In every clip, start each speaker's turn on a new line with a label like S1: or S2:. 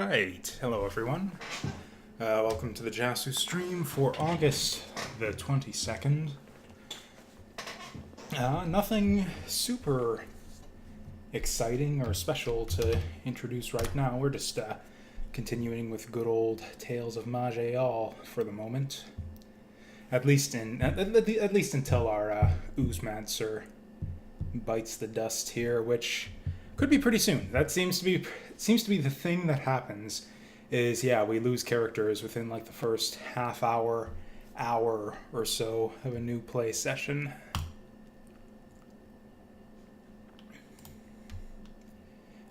S1: Alright, hello everyone. Welcome to the Jasu stream for August the 22nd. Nothing super exciting or special to introduce right now. We're just continuing with good old Tales of Maj'Eyal for the moment. At least until our Oozemancer bites the dust here, which could be pretty soon. That seems to be the thing that happens. Is we lose characters within like the first half hour or so of a new play session.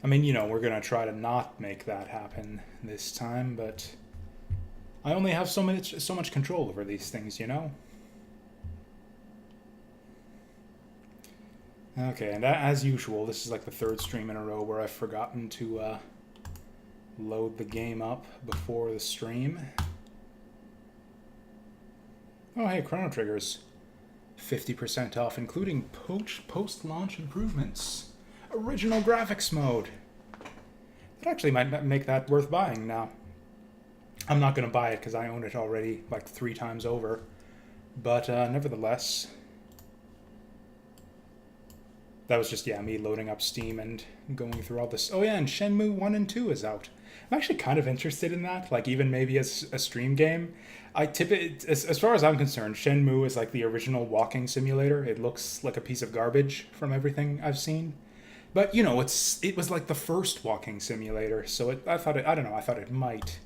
S1: I mean, we're gonna try to not make that happen this time, but I only have so much control over these things, Okay, and as usual, this is like the third stream in a row where I've forgotten to load the game up before the stream. Oh, hey, Chrono Trigger's 50% off, including post-launch improvements. Original graphics mode. That actually might make that worth buying now. I'm not going to buy it because I own it already like 3 times over. But nevertheless, that was just, me loading up Steam and going through all this. Oh yeah, and Shenmue 1 and 2 is out. I'm actually kind of interested in that, like even maybe as a stream game. As far as I'm concerned, Shenmue is like the original walking simulator. It looks like a piece of garbage from everything I've seen. But, it was like the first walking simulator, so I thought it might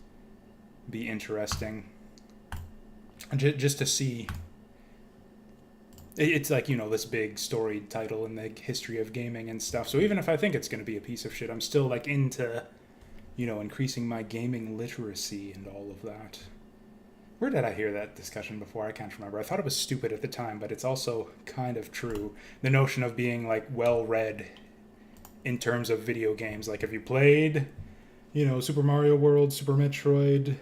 S1: be interesting. Just to see. It's like, this big storied title in the history of gaming and stuff. So even if I think it's going to be a piece of shit, I'm still like into, increasing my gaming literacy and all of that. Where did I hear that discussion before? I can't remember. I thought it was stupid at the time, but it's also kind of true. The notion of being like well-read in terms of video games. Like if you played, Super Mario World, Super Metroid,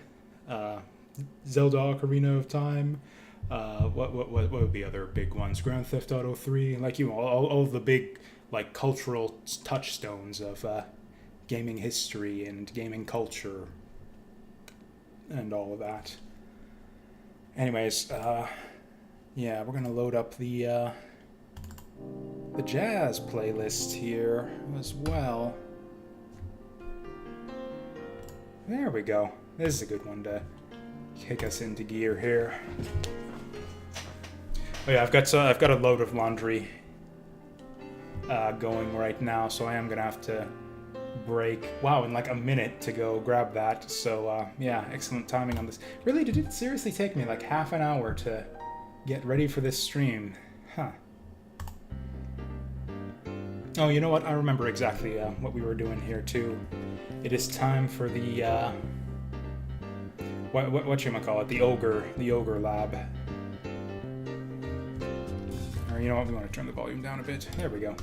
S1: Zelda Ocarina of Time, what would be other big ones? Grand Theft Auto 3, like all of the big like cultural touchstones of gaming history and gaming culture and all of that. Anyways, we're gonna load up the jazz playlist here as well. There we go. This is a good one to kick us into gear here. Oh yeah, I've got a load of laundry going right now, so I am gonna have to break. Wow, in like a minute to go grab that. So excellent timing on this. Really, did it seriously take me like half an hour to get ready for this stream? Huh. Oh, you know what? I remember exactly what we were doing here too. It is time for the whatchamacallit, the ogre lab. Or you know what? We want to turn the volume down a bit. There we go.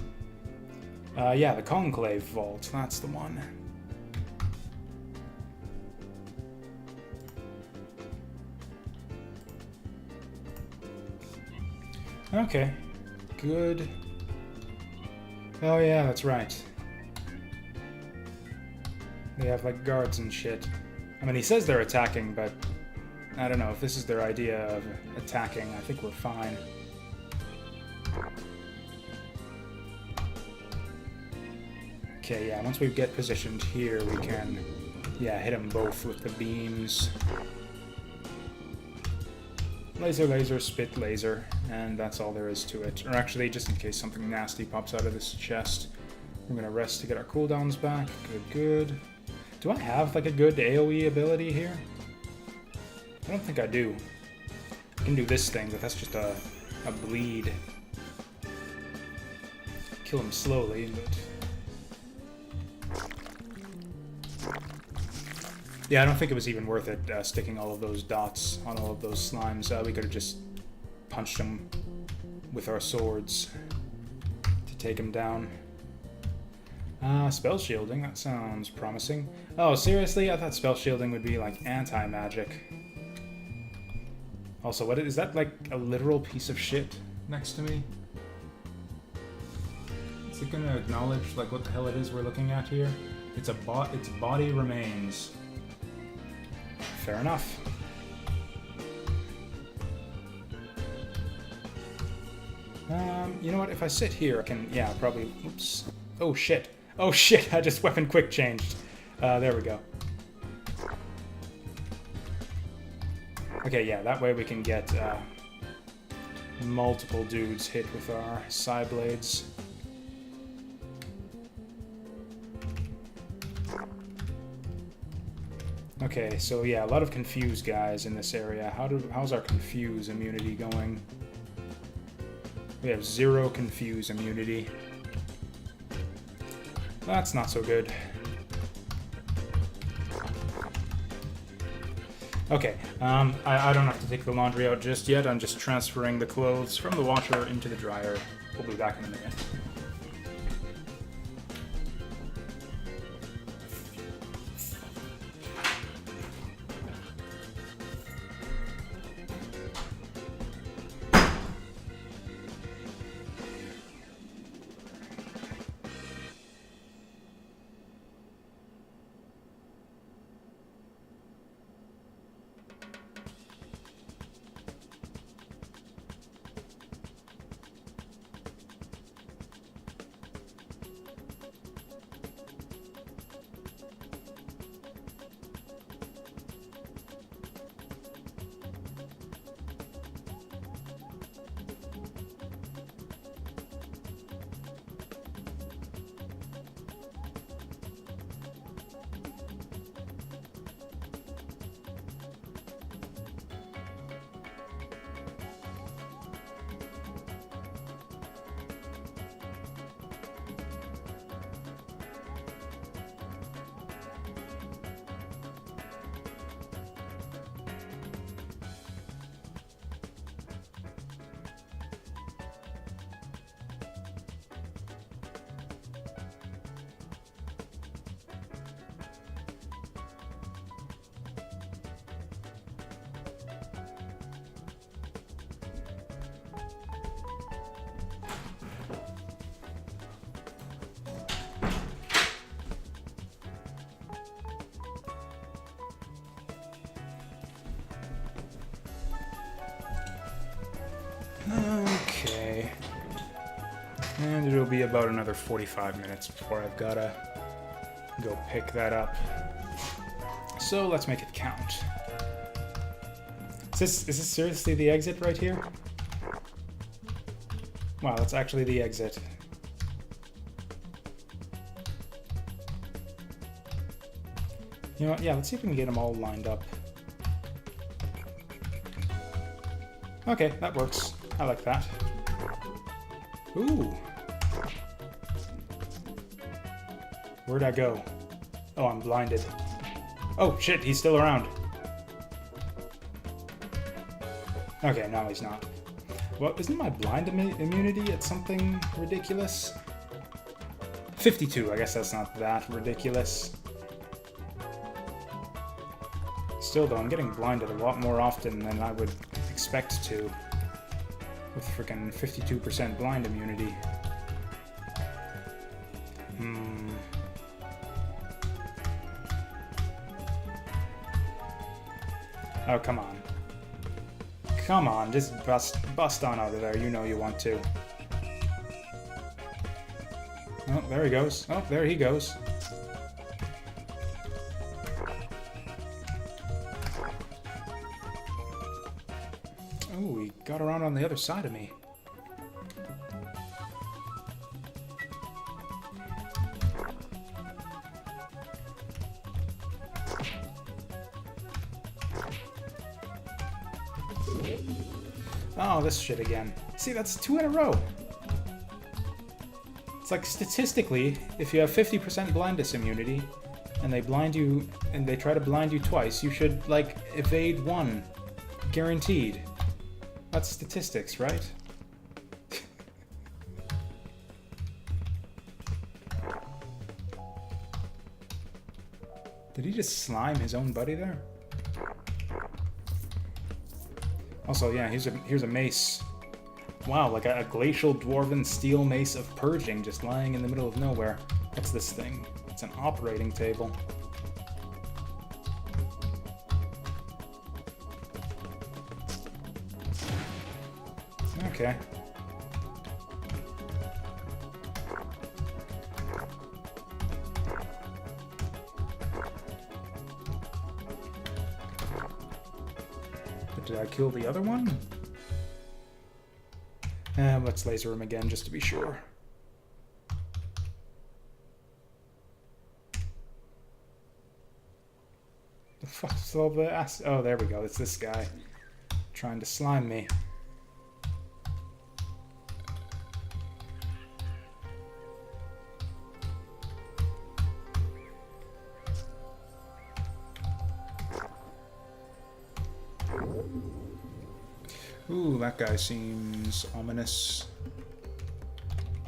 S1: The Conclave Vault. That's the one. Okay. Good. Oh yeah, that's right. They have like guards and shit. I mean, he says they're attacking, but I don't know if this is their idea of attacking. I think we're fine. Okay, yeah, once we get positioned here, we can, hit them both with the beams. Laser, laser, spit, laser, and that's all there is to it. Or actually, just in case something nasty pops out of this chest, we're gonna rest to get our cooldowns back. Good. Do I have like a good AoE ability here? I don't think I do. I can do this thing, but that's just a bleed. Kill him slowly, but... Yeah, I don't think it was even worth it sticking all of those dots on all of those slimes. We could have just punched them with our swords to take him down. Spell shielding, that sounds promising. Oh, seriously? I thought spell shielding would be like anti-magic. Also, what is that, like a literal piece of shit next to me? Is it gonna acknowledge like what the hell it is we're looking at here? Its body remains. Fair enough. You know what? If I sit here, I can... Yeah, probably... Oops. Oh, shit. Oh, shit! I just weapon quick changed. There we go. Okay, yeah, that way we can get multiple dudes hit with our Psy Blades. Okay, so yeah, a lot of confused guys in this area. How's our confuse immunity going? We have 0 confuse immunity. That's not so good. Okay, I don't have to take the laundry out just yet. I'm just transferring the clothes from the washer into the dryer. We'll be back in a minute. Okay. And it'll be about another 45 minutes before I've gotta go pick that up. So let's make it count. Is this seriously the exit right here? Wow, that's actually the exit. You know what? Yeah, let's see if we can get them all lined up. Okay, that works. I like that. Ooh. Where'd I go? Oh, I'm blinded. Oh, shit, he's still around. Okay, no, he's not. Well, isn't my blind immunity at something ridiculous? 52, I guess that's not that ridiculous. Still, though, I'm getting blinded a lot more often than I would expect to. With freaking 52% blind immunity. Oh, come on. Come on, just bust on out of there. You know you want to. Oh, there he goes. Oh, there he goes. Oh, he got around on the other side of me. Oh, this shit again. See, that's 2 in a row. It's like, statistically, if you have 50% blindness immunity, and they blind you, and they try to blind you twice, you should, like, evade 1. Guaranteed. That's statistics, right? Did he just slime his own buddy there? Also, yeah, here's a mace. Wow, like a glacial dwarven steel mace of purging just lying in the middle of nowhere. What's this thing? It's It's an operating table. Okay. But did I kill the other one? Let's laser him again just to be sure. The fuck's all the ass? Oh, there we go. It's this guy trying to slime me. Ooh, that guy seems ominous.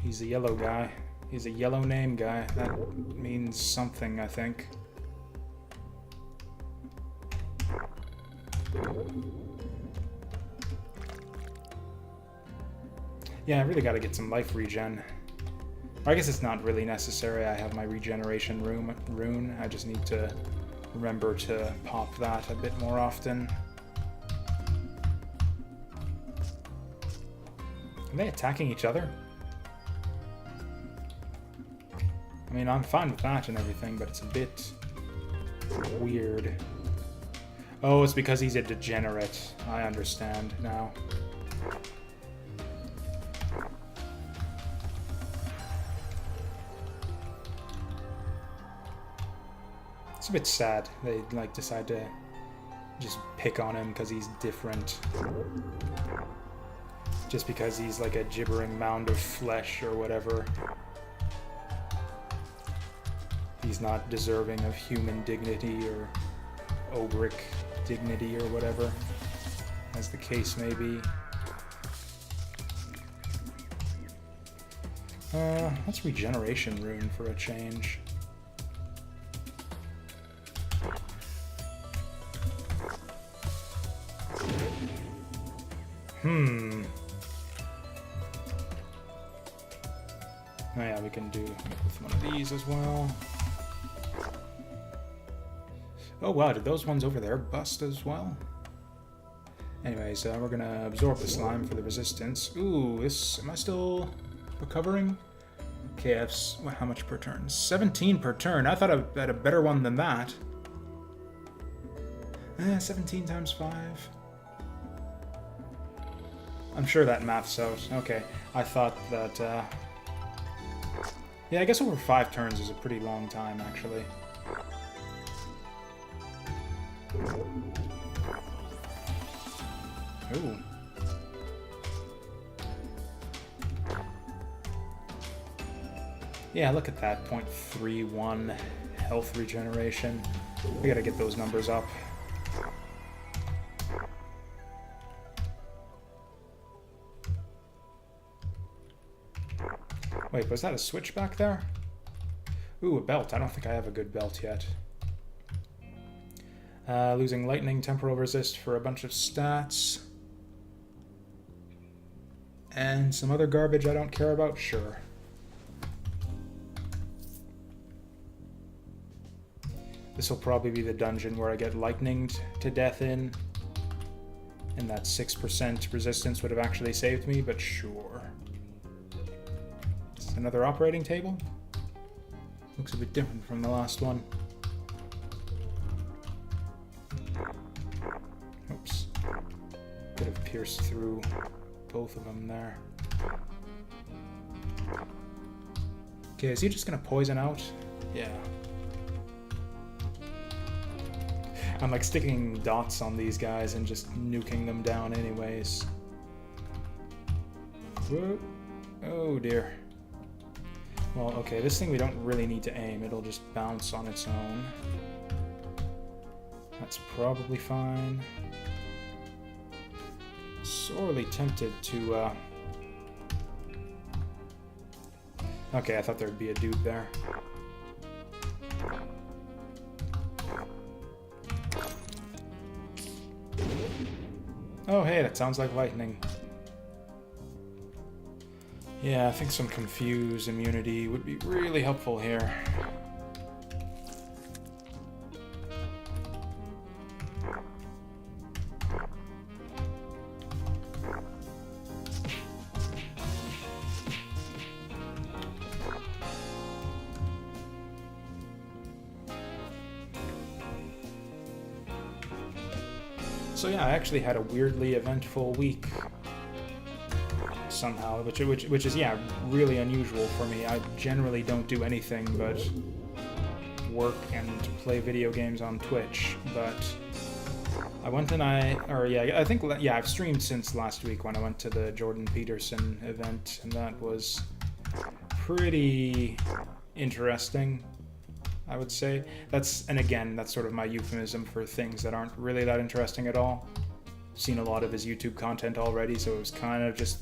S1: He's a yellow guy. He's a yellow name guy. That means something, I think. Yeah, I really gotta get some life regen. Or I guess it's not really necessary. I have my regeneration rune. I just need to remember to pop that a bit more often. Are they attacking each other? I mean, I'm fine with that and everything, but it's a bit weird. Oh, it's because he's a degenerate. I understand now. It's a bit sad. They like decide to just pick on him because he's different. Just because he's like a gibbering mound of flesh or whatever. He's not deserving of human dignity or ogric dignity or whatever, as the case may be. That's regeneration rune for a change. Oh yeah, we can do with one of these as well. Oh wow, did those ones over there bust as well? Anyways, we're gonna absorb the slime for the resistance. Ooh, am I still recovering? Okay, how much per turn? 17 per turn. I thought I had a better one than that. 17 times 5. I'm sure that maths out. Okay, I thought that, yeah, I guess over 5 turns is a pretty long time, actually. Ooh. Yeah, look at that, 0.31 health regeneration. We gotta get those numbers up. Wait, was that a switch back there? Ooh, a belt. I don't think I have a good belt yet. Losing lightning, temporal resist for a bunch of stats. And some other garbage I don't care about? Sure. This will probably be the dungeon where I get lightninged to death in. And that 6% resistance would have actually saved me, but sure. It's another operating table. Looks a bit different from the last one. Oops. Could have pierced through both of them there. Okay, is he just gonna poison out? Yeah. I'm like sticking dots on these guys and just nuking them down anyways. Whoa. Oh dear. Well, okay, this thing we don't really need to aim. It'll just bounce on its own. That's probably fine. Sorely tempted to, Okay, I thought there'd be a dude there. Oh, hey, that sounds like lightning. Yeah, I think some confuse immunity would be really helpful here. So yeah, I actually had a weirdly eventful week somehow, which is, yeah, really unusual for me. I generally don't do anything but work and play video games on Twitch, but I went and I've streamed since last week when I went to the Jordan Peterson event, and that was pretty interesting, I would say. And again, that's sort of my euphemism for things that aren't really that interesting at all. I've seen a lot of his YouTube content already, so it was kind of just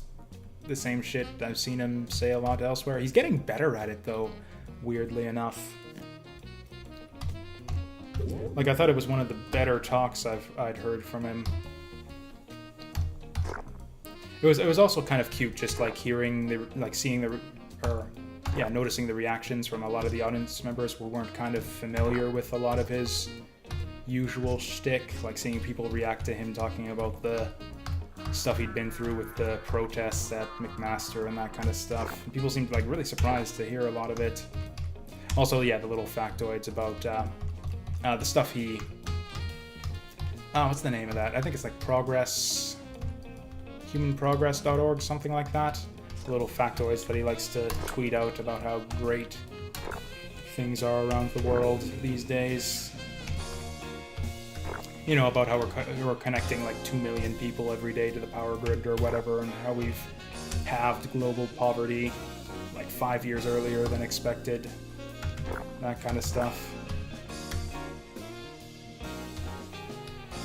S1: the same shit I've seen him say a lot elsewhere. He's getting better at it, though, weirdly enough. Like, I thought it was one of the better talks I'd heard from him. It was also kind of cute, just like noticing the reactions from a lot of the audience members who weren't kind of familiar with a lot of his usual shtick, like seeing people react to him talking about the stuff he'd been through with the protests at McMaster and that kind of stuff. People seemed like really surprised to hear a lot of it. Also, yeah, the little factoids about the stuff he... what's the name of that? I think it's like humanprogress.org, something like that. The little factoids that he likes to tweet out about how great things are around the world these days. You know, about how we're connecting like 2 million people every day to the power grid or whatever, and how we've halved global poverty like 5 years earlier than expected. That kind of stuff.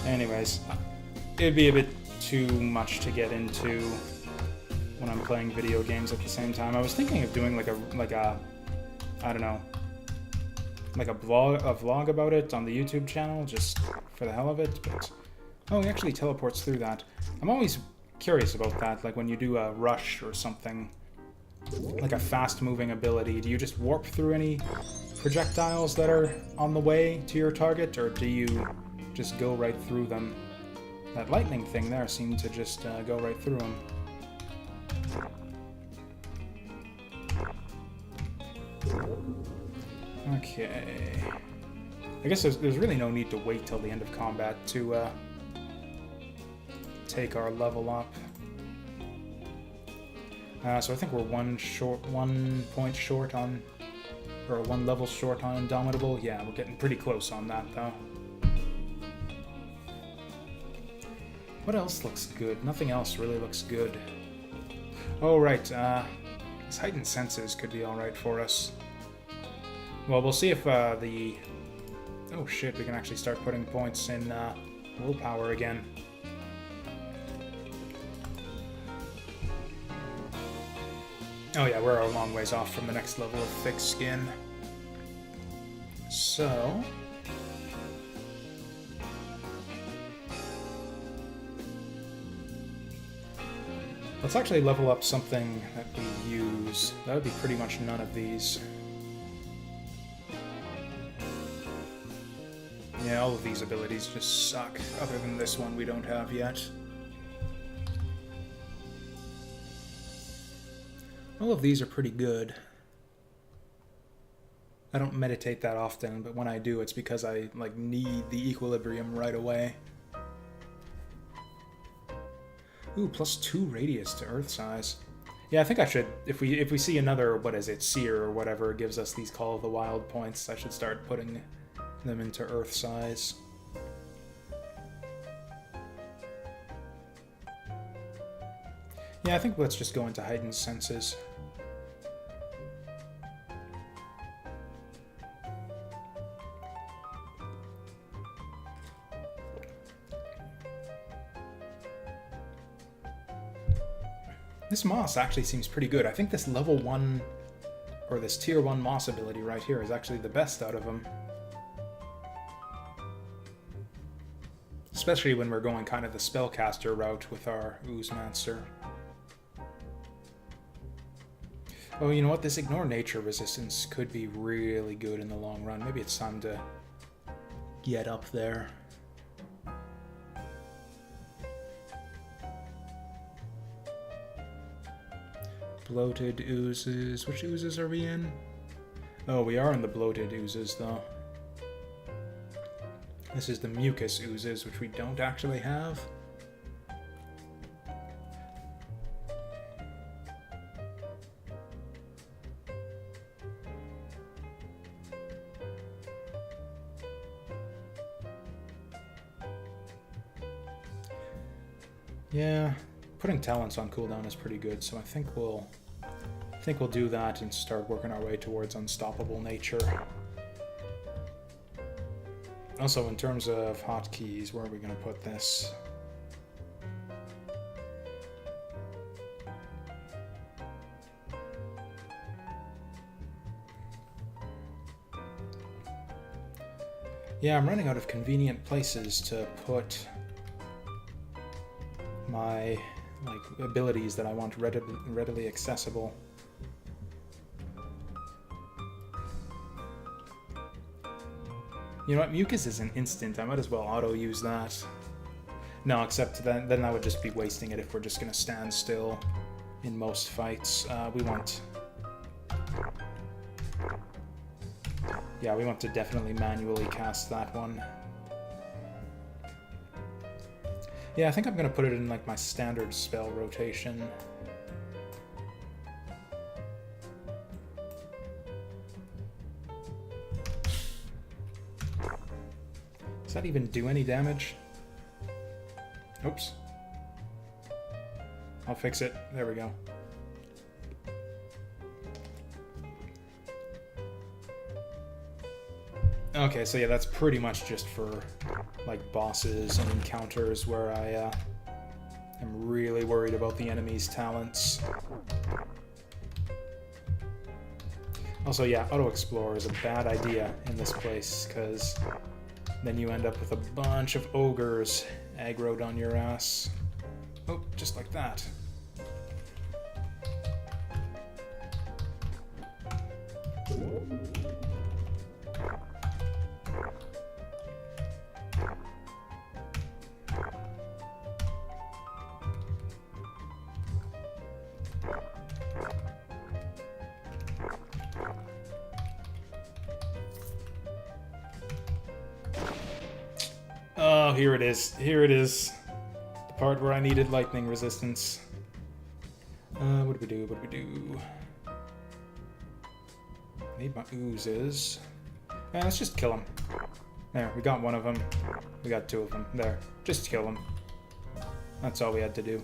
S1: Anyways, it'd be a bit too much to get into when I'm playing video games at the same time. I was thinking of doing like a I don't know, like a vlog about it on the YouTube channel, just for the hell of it, but oh, he actually teleports through that. I'm always curious about that, like when you do a rush or something, like a fast-moving ability, do you just warp through any projectiles that are on the way to your target, or do you just go right through them? That lightning thing there seemed to just go right through them. Okay. I guess there's really no need to wait till the end of combat to take our level up. So I think we're one point short on, or 1 level short on Indomitable. Yeah, we're getting pretty close on that, though. What else looks good? Nothing else really looks good. Oh, right. These heightened senses could be alright for us. Well, we'll see if the... Oh shit, we can actually start putting points in willpower again. Oh yeah, we're a long ways off from the next level of thick skin. So... let's actually level up something that we use. That would be pretty much none of these. Yeah, all of these abilities just suck, other than this one we don't have yet. All of these are pretty good. I don't meditate that often, but when I do, it's because I like need the equilibrium right away. Ooh, +2 radius to Earth size. Yeah, I think I should, if we see another, what is it, seer or whatever gives us these Call of the Wild points, I should start putting them into Earth size. Yeah, I think let's just go into heightened senses. This Moss actually seems pretty good. I think this level 1, or this tier 1 Moss ability right here is actually the best out of them. Especially when we're going kind of the spellcaster route with our Oozemancer. Oh, you know what? This Ignore Nature resistance could be really good in the long run. Maybe it's time to get up there. Bloated oozes. Which oozes are we in? Oh, we are in the bloated oozes, though. This is the mucus oozes, which we don't actually have. Yeah, putting talents on cooldown is pretty good, so I think we'll do that and start working our way towards unstoppable nature. Also, in terms of hotkeys, where are we going to put this? Yeah, I'm running out of convenient places to put my abilities that I want readily accessible. You know what? Mucus is an instant. I might as well auto-use that. No, except then I would just be wasting it if we're just going to stand still in most fights. We want... Yeah, we want to definitely manually cast that one. Yeah, I think I'm going to put it in like my standard spell rotation. Does that even do any damage? Oops. I'll fix it. There we go. Okay, so yeah, that's pretty much just for like bosses and encounters where I am really worried about the enemy's talents. Also, yeah, auto-explore is a bad idea in this place, because then you end up with a bunch of ogres aggroed on your ass. Oh, just like that. Oh, here it is. Here it is. The part where I needed lightning resistance. What do we do? What do we do? Need my oozes. Yeah, let's just kill him. There, we got one of them. We got two of them. There. Just kill him. That's all we had to do.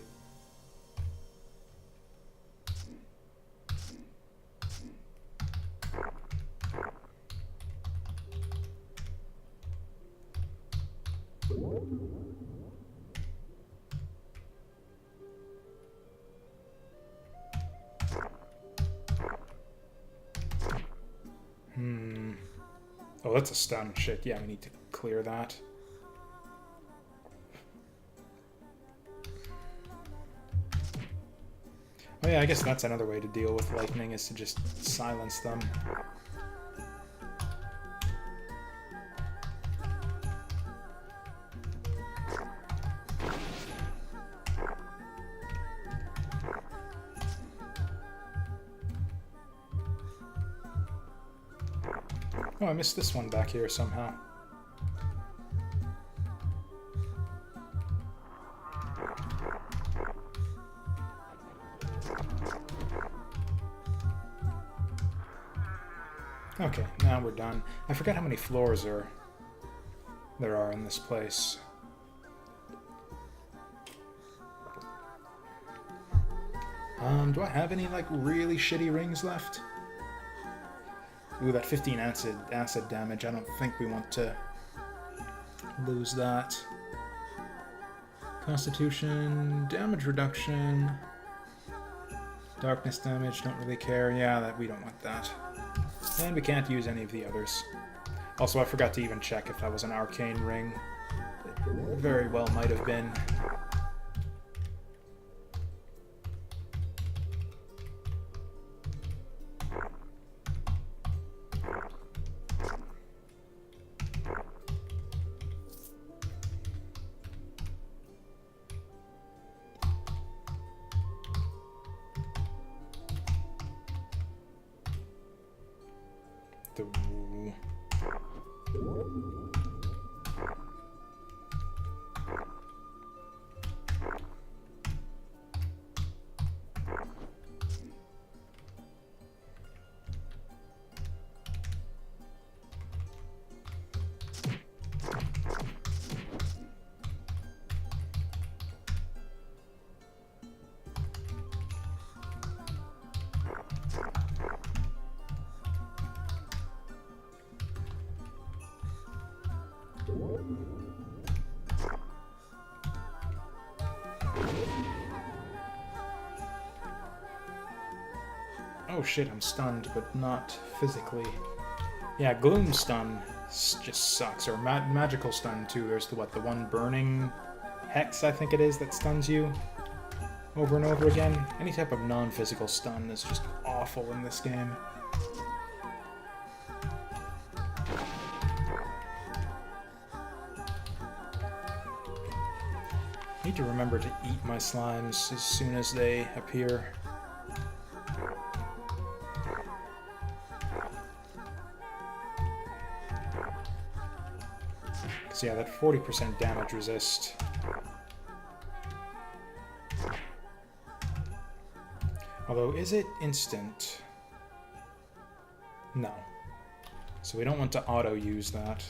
S1: Oh, that's a stun. Shit, yeah, we need to clear that. Oh yeah, I guess that's another way to deal with lightning, is to just silence them. Oh, I missed this one back here somehow. Okay, now we're done. I forgot how many floors there are in this place. Do I have any, like, really shitty rings left? Ooh, that 15 acid damage. I don't think we want to lose that. Constitution, damage reduction, darkness damage, don't really care. Yeah, we don't want that. And we can't use any of the others. Also, I forgot to even check if that was an arcane ring. It very well might have been. Oh shit, I'm stunned, but not physically. Yeah, Gloom Stun just sucks. Or Magical Stun, too. There's the one burning Hex, I think it is, that stuns you over and over again. Any type of non-physical stun is just awful in this game. I need to remember to eat my slimes as soon as they appear. Because, yeah, that 40% damage resist. Although, is it instant? No. So we don't want to auto-use that.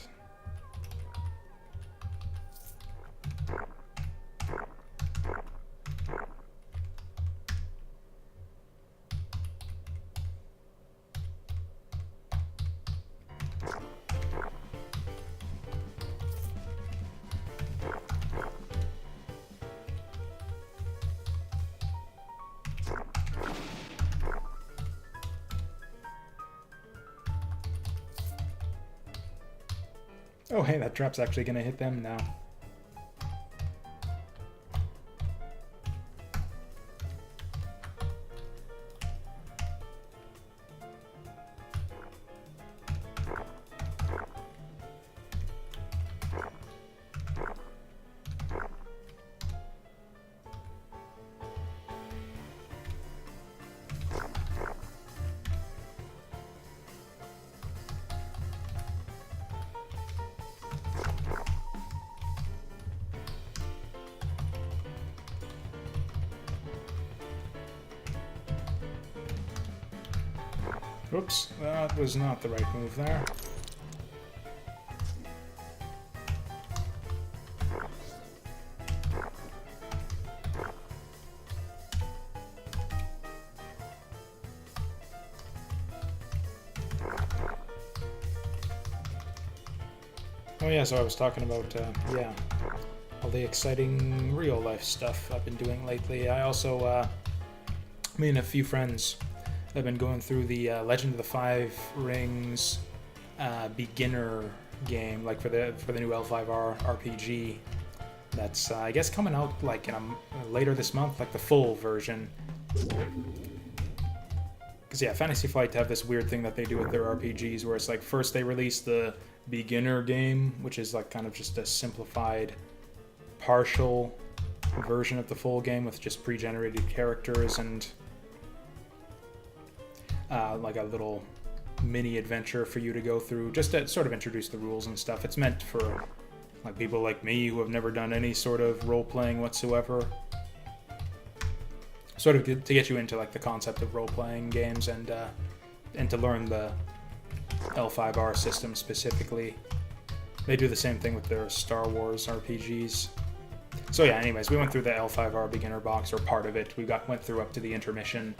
S1: Oh, hey, that trap's actually gonna hit them now. Oops, that was not the right move there. Oh yeah, so I was talking about, yeah, all the exciting real-life stuff I've been doing lately. I also, me and a few friends have been going through the Legend of the Five Rings beginner game, like for the new L5R RPG. That's I guess coming out like later this month, like the full version. Because yeah, Fantasy Flight have this weird thing that they do with their RPGs, where it's like first they release the beginner game, which is like kind of just a simplified, partial version of the full game with just pre-generated characters and like a little mini adventure for you to go through, just to sort of introduce the rules and stuff. It's meant for like people like me who have never done any sort of role-playing whatsoever. Sort of to get you into like the concept of role-playing games and to learn the L5R system specifically. They do the same thing with their Star Wars RPGs. So yeah, anyways, we went through the L5R beginner box, or part of it. We went through up to the intermission.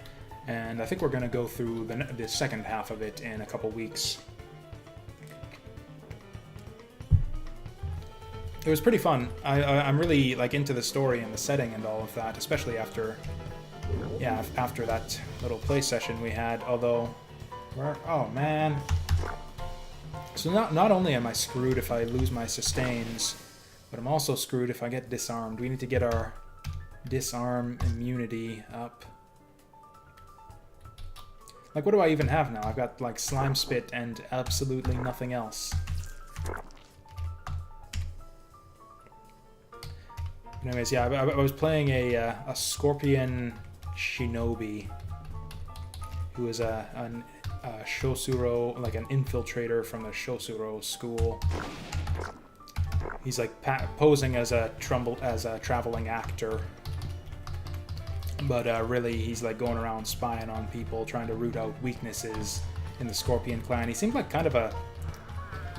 S1: And I think we're going to go through the second half of it in a couple weeks. It was pretty fun. I'm really like into the story and the setting and all of that, especially after that little play session we had. Although, oh man. So not only am I screwed if I lose my sustains, but I'm also screwed if I get disarmed. We need to get our disarm immunity up. Like, what do I even have now? I've got, like, Slime Spit and absolutely nothing else. Anyways, yeah, I was playing a Scorpion Shinobi, who is a Shosuro, like an infiltrator from the Shosuro school. He's, like, posing as a traveling actor. But really, he's like going around spying on people, trying to root out weaknesses in the Scorpion clan. He seemed like kind of a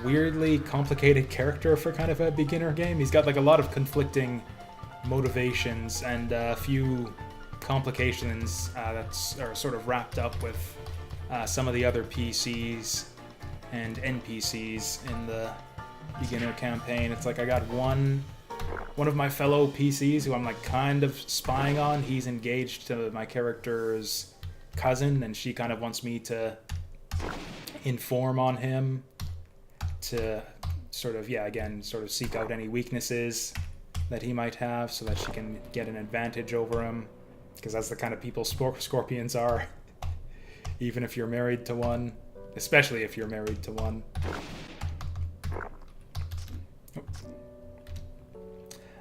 S1: weirdly complicated character for kind of a beginner game. He's got like a lot of conflicting motivations and a few complications that are sort of wrapped up with some of the other PCs and NPCs in the beginner campaign. It's like I got one of my fellow PCs who I'm like kind of spying on. He's engaged to my character's cousin, and she kind of wants me to inform on him to sort of, yeah, again, sort of seek out any weaknesses that he might have so that she can get an advantage over him, because that's the kind of people scorpions are. Even if you're married to one, especially if you're married to one.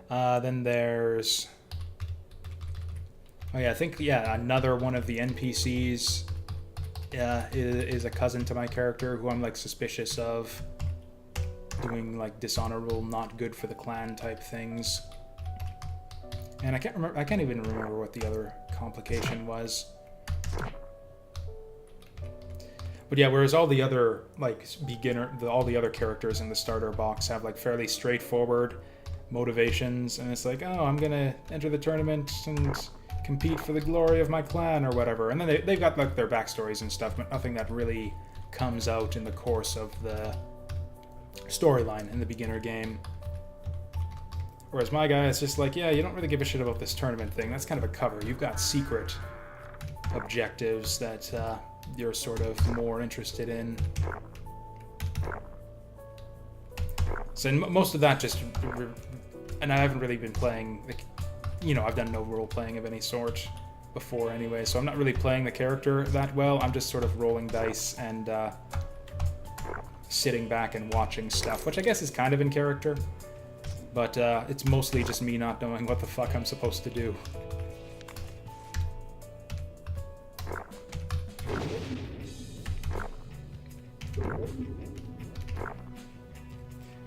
S1: Then there's... Oh yeah, I think, yeah, another one of the NPCs is a cousin to my character who I'm, like, suspicious of doing, like, dishonorable, not good for the clan type things. And I can't even remember what the other complication was. But yeah, whereas all the other, like, all the other characters in the starter box have, like, fairly straightforward motivations, and it's like, oh, I'm gonna enter the tournament and compete for the glory of my clan or whatever, and then they've got, like, their backstories and stuff, but nothing that really comes out in the course of the storyline in the beginner game. Whereas my guy is just like, yeah, you don't really give a shit about this tournament thing, that's kind of a cover. You've got secret objectives that you're sort of more interested in. So most of that just... And I haven't really been playing... I've done no role-playing of any sort before anyway, so I'm not really playing the character that well. I'm just sort of rolling dice and sitting back and watching stuff, which I guess is kind of in character. But it's mostly just me not knowing what the fuck I'm supposed to do.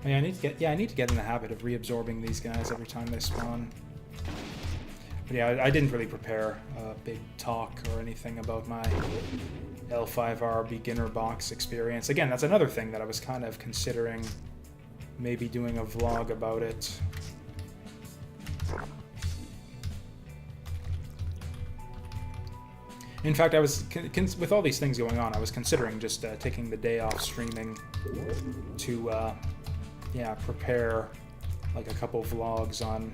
S1: Yeah, I need to get in the habit of reabsorbing these guys every time they spawn. But yeah, I didn't really prepare a big talk or anything about my L5R beginner box experience. Again, that's another thing that I was kind of considering maybe doing a vlog about it. In fact, I was, with all these things going on, I was considering just taking the day off streaming to, prepare like a couple vlogs on,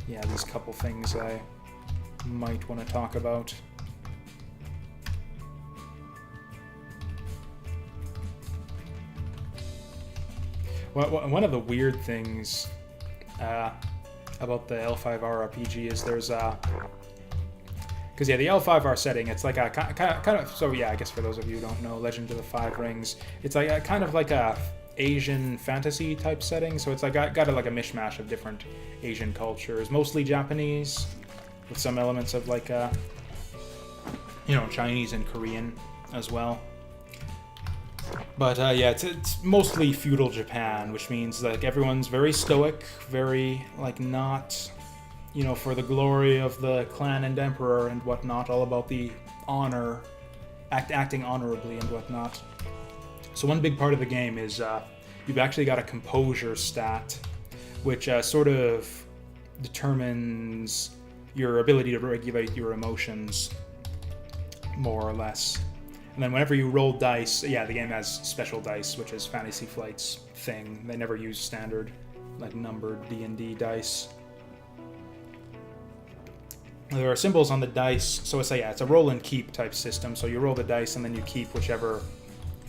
S1: these couple things I might want to talk about. Well, one of the weird things about the L5R RPG is there's because the L5R setting, it's like a kind of, so yeah, I guess for those of you who don't know, Legend of the Five Rings, it's like a kind of like a Asian fantasy type setting, so it's like got like a mishmash of different Asian cultures, mostly Japanese, with some elements of like Chinese and Korean as well. But it's mostly feudal Japan, which means like everyone's very stoic, very like not, for the glory of the clan and emperor and whatnot, all about the honor, acting honorably and whatnot. So one big part of the game is you've actually got a composure stat, which sort of determines your ability to regulate your emotions, more or less. And then whenever you roll dice, the game has special dice, which is Fantasy Flight's thing. They never use standard, like, numbered D&D dice. There are symbols on the dice, so it's a roll and keep type system. So you roll the dice and then you keep whichever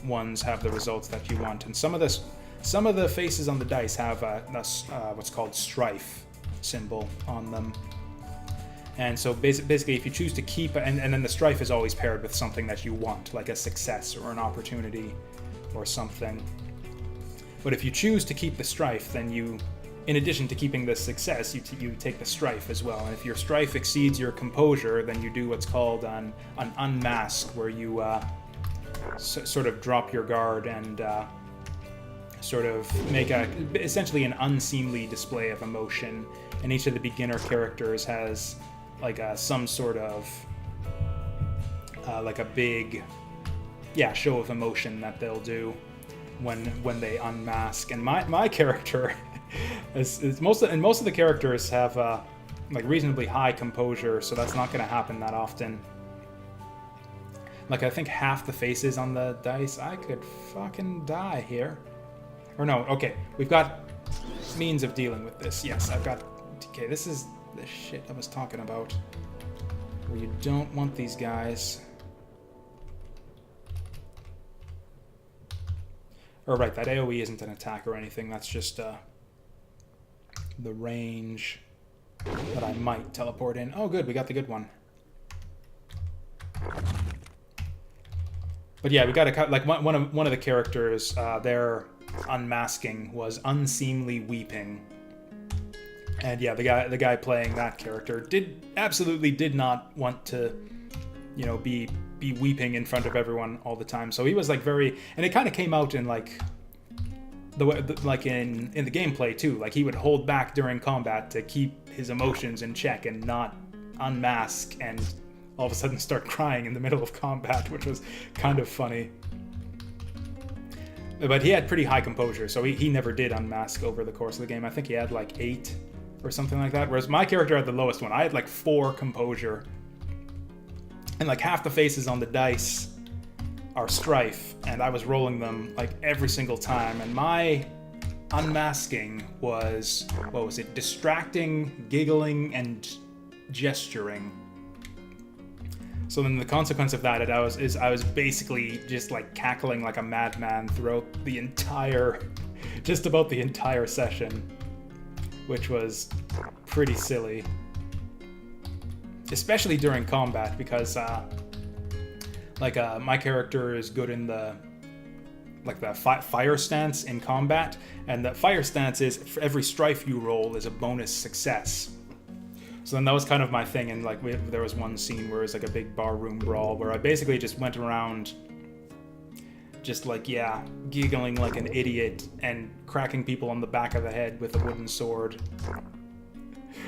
S1: ones have the results that you want. And some of the faces on the dice have what's called strife symbol on them. And so basically, if you choose to keep, and then the strife is always paired with something that you want, like a success or an opportunity or something. But if you choose to keep the strife, then you, in addition to keeping the success, you take the strife as well. And if your strife exceeds your composure, then you do what's called an unmask, where you sort of drop your guard and sort of make essentially an unseemly display of emotion. And each of the beginner characters has like some sort of like a big show of emotion that they'll do when they unmask. And my character is most of the characters have like reasonably high composure, so that's not going to happen that often. Like, I think half the faces on the dice, I could fucking die here. Or no, okay. We've got means of dealing with this. Yes, I've got... Okay, this is the shit I was talking about. Where you don't want these guys... Or right, that AoE isn't an attack or anything. That's just the range that I might teleport in. Oh, good, we got the good one. But yeah, we got to cut. Like one of the characters, their unmasking was unseemly weeping, and yeah, the guy playing that character absolutely did not want to, you know, be weeping in front of everyone all the time. So he was like very, and it kind of came out in like like in the gameplay too. Like he would hold back during combat to keep his emotions in check and not unmask and all of a sudden start crying in the middle of combat, which was kind of funny. But he had pretty high composure, so he never did unmask over the course of the game. I think he had like 8 or something like that, whereas my character had the lowest one. I had like 4 composure. And like half the faces on the dice are strife, and I was rolling them like every single time, and my unmasking was, what was it, distracting, giggling, and gesturing. So then the consequence of that is I was basically just like cackling like a madman throughout the entire, just about the entire session, which was pretty silly. Especially during combat, because my character is good in the fire stance in combat, and the fire stance is for every strife you roll is a bonus success. So then that was kind of my thing, and like there was one scene where it was like a big barroom brawl where I basically just went around just like, yeah, giggling like an idiot and cracking people on the back of the head with a wooden sword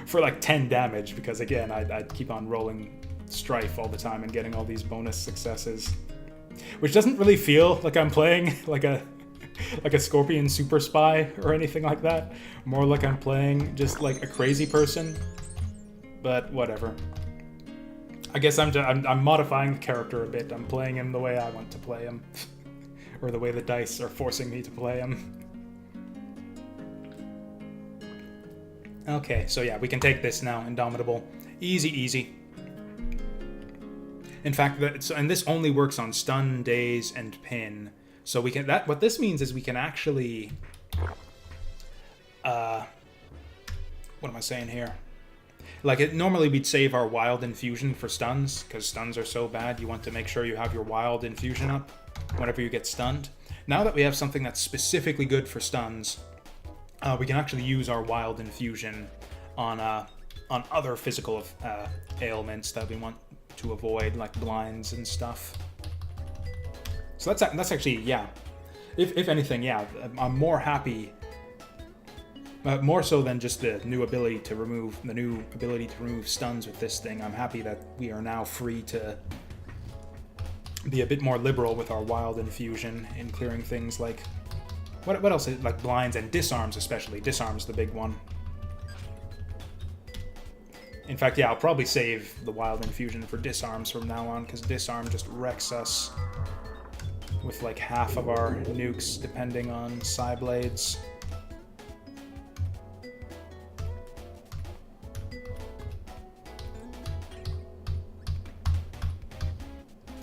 S1: for like 10 damage, because again, I'd keep on rolling strife all the time and getting all these bonus successes, which doesn't really feel like I'm playing like a Scorpion super spy or anything like that. More like I'm playing just like a crazy person. But whatever. I guess I'm modifying the character a bit. I'm playing him the way I want to play him. Or the way the dice are forcing me to play him. Okay, so yeah, we can take this now, Indomitable. Easy, easy. In fact, and this only works on stun, daze, and pin. So we can, what this means is we can actually... what am I saying here? Like, normally we'd save our wild infusion for stuns, because stuns are so bad, you want to make sure you have your wild infusion up whenever you get stunned. Now that we have something that's specifically good for stuns, we can actually use our wild infusion on other physical ailments that we want to avoid, like blinds and stuff. So that's actually, yeah. If anything, yeah, I'm more happy. More so than just the new ability to remove stuns with this thing. I'm happy that we are now free to be a bit more liberal with our wild infusion in clearing things like what else is, like blinds and disarms, especially. Disarm's the big one. In fact, yeah, I'll probably save the wild infusion for disarms from now on, because disarm just wrecks us with like half of our nukes depending on Psy Blades.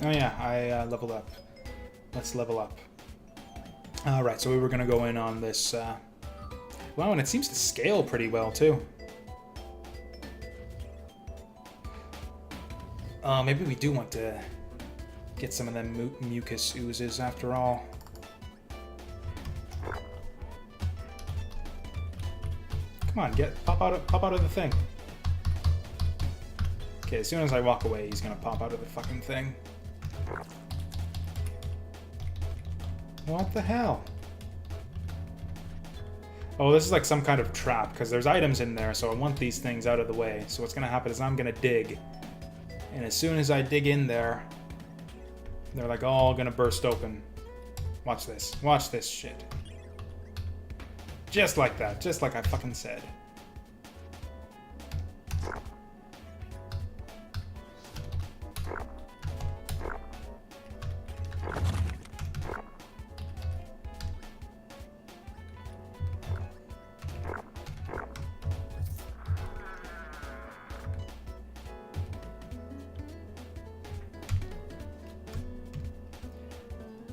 S1: Oh yeah, I leveled up. Let's level up. Alright, so we were going to go in on this... Wow, and it seems to scale pretty well, too. Maybe we do want to get some of them mucus oozes after all. Come on, pop out of the thing. Okay, as soon as I walk away, he's going to pop out of the fucking thing. What the hell? Oh, this is like some kind of trap, because there's items in there, so I want these things out of the way. So what's going to happen is I'm going to dig. And as soon as I dig in there, they're like all going to burst open. Watch this. Watch this shit. Just like that. Just like I fucking said.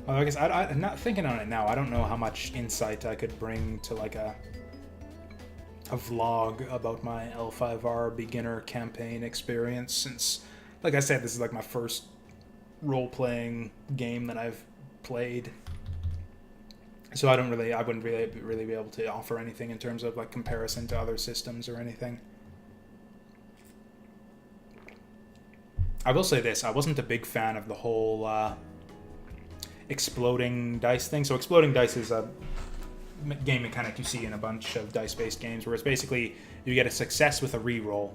S1: Well, I guess I'm not thinking on it now. I don't know how much insight I could bring to like a vlog about my L5R beginner campaign experience, since, like I said, this is like my first role-playing game that I've played. So I wouldn't really be able to offer anything in terms of like comparison to other systems or anything. I will say this: I wasn't a big fan of the whole exploding dice thing. So exploding dice is a game mechanic you see in a bunch of dice-based games, where it's basically you get a success with a reroll.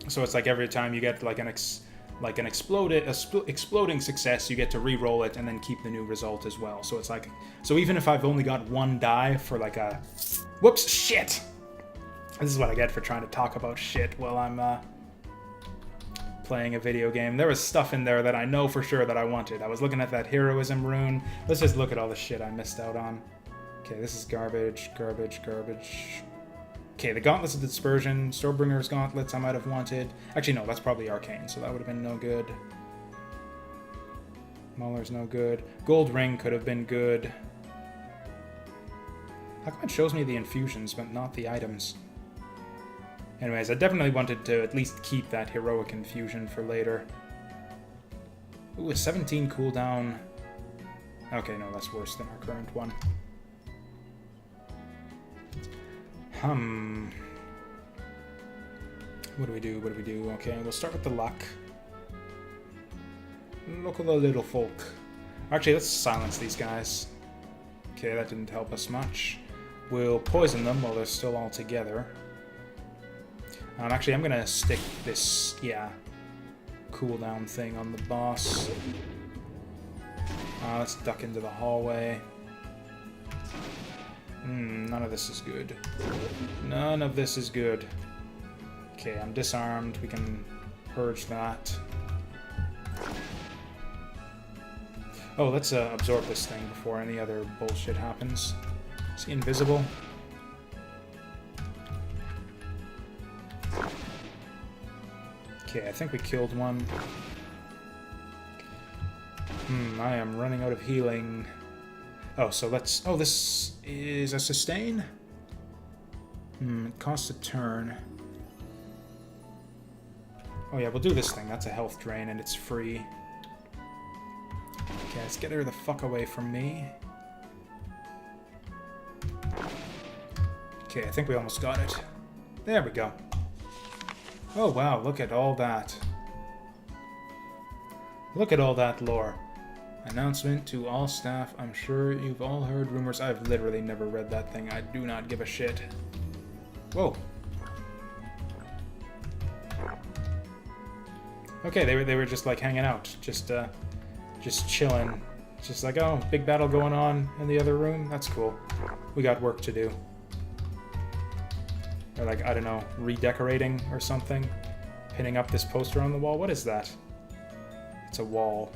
S1: So it's like every time you get like an exploding success, you get to re-roll it and then keep the new result as well. So it's like, so even if I've only got one die for like a, whoops, shit. This is what I get for trying to talk about shit while I'm playing a video game. There was stuff in there that I know for sure that I wanted. I was looking at that heroism rune. Let's just look at all the shit I missed out on. Okay, this is garbage, garbage, garbage. Okay, the Gauntlets of Dispersion, Storebringer's Gauntlets I might have wanted. Actually, no, that's probably Arcane, so that would have been no good. Mauler's no good. Gold Ring could have been good. How come it shows me the infusions, but not the items? Anyways, I definitely wanted to at least keep that Heroic Infusion for later. Ooh, a 17 cooldown. Okay, no, that's worse than our current one. What do we do? What do we do? Okay, we'll start with the luck. Look at the little folk. Actually, let's silence these guys. Okay, that didn't help us much. We'll poison them while they're still all together. Actually, I'm gonna stick this, cooldown thing on the boss. Let's duck into the hallway. None of this is good. None of this is good. Okay, I'm disarmed. We can purge that. Oh, let's absorb this thing before any other bullshit happens. Is he invisible? Okay, I think we killed one. I am running out of healing. Oh, so let's... Oh, this is a sustain? It costs a turn. Oh yeah, we'll do this thing. That's a health drain and it's free. Okay, let's get her the fuck away from me. Okay, I think we almost got it. There we go. Oh wow, look at all that. Look at all that lore. Announcement to all staff. I'm sure you've all heard rumors. I've literally never read that thing. I do not give a shit. Whoa. Okay, they were just like hanging out, just chilling. Just like, oh, big battle going on in the other room. That's cool. We got work to do. Or like, I don't know, redecorating or something. Pinning up this poster on the wall. What is that? It's a wall.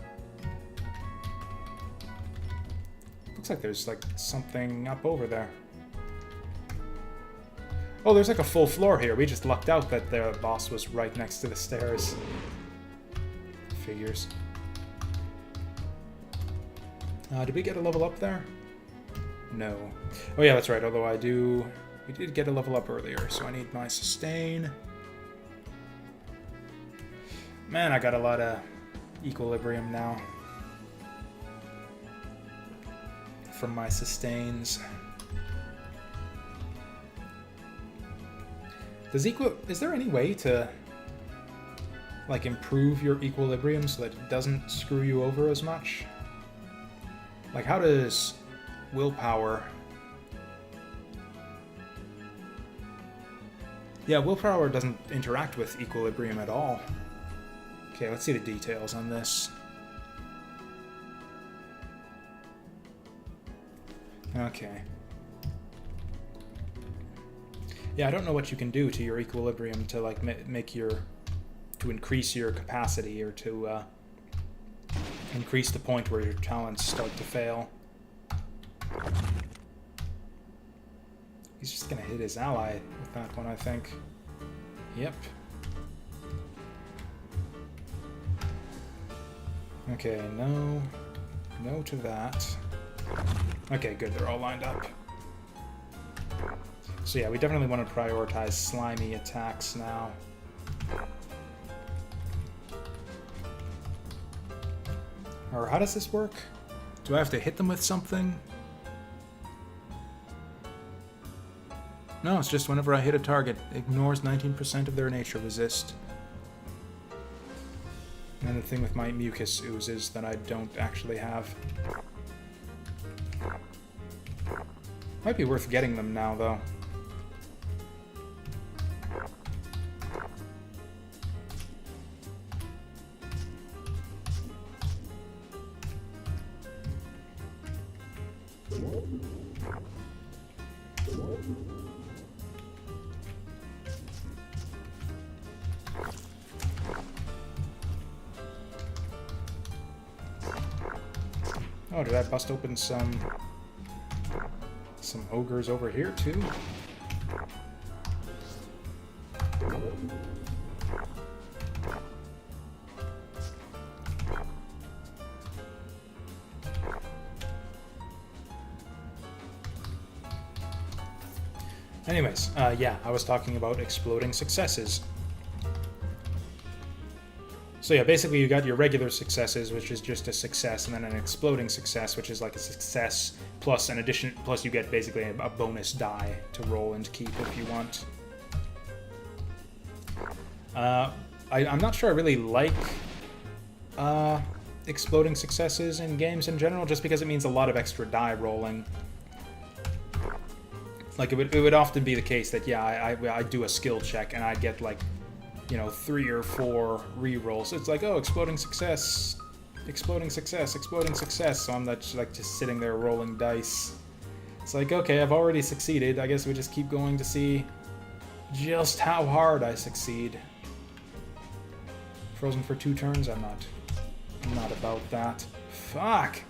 S1: Looks like there's like something up over there. Oh, there's like a full floor here. We just lucked out that the boss was right next to the stairs. Figures. Did we get a level up there? No. Oh yeah, that's right. Although we did get a level up earlier, so I need my sustain. Man, I got a lot of equilibrium now from my sustains. Is there any way to like improve your equilibrium so that it doesn't screw you over as much? Like, how does willpower... Yeah, willpower doesn't interact with equilibrium at all. Okay, let's see the details on this. Okay. Yeah, I don't know what you can do to your equilibrium to like to increase your capacity or to increase the point where your talents start to fail. He's just gonna hit his ally with that one, I think. Yep. Okay, no. No to that. Okay, good. They're all lined up. So yeah, we definitely want to prioritize slimy attacks now. Or how does this work? Do I have to hit them with something? No, it's just whenever I hit a target, it ignores 19% of their nature resist. And the thing with my mucus oozes that I don't actually have. Might be worth getting them now, though. Oh, did I bust open some ogres over here too? Anyways, yeah, I was talking about exploding successes. So yeah, basically you got your regular successes, which is just a success, and then an exploding success, which is like a success plus an addition, plus you get basically a bonus die to roll and keep if you want. I'm not sure I really like exploding successes in games in general, just because it means a lot of extra die rolling. Like it would often be the case that yeah, I do a skill check and I'd get like, you know, 3 or 4 re-rolls. It's like, oh, exploding success, exploding success, exploding success. So I'm not just sitting there rolling dice. It's like, okay, I've already succeeded. I guess we just keep going to see just how hard I succeed. Frozen for 2 turns? I'm not about that. Fuck!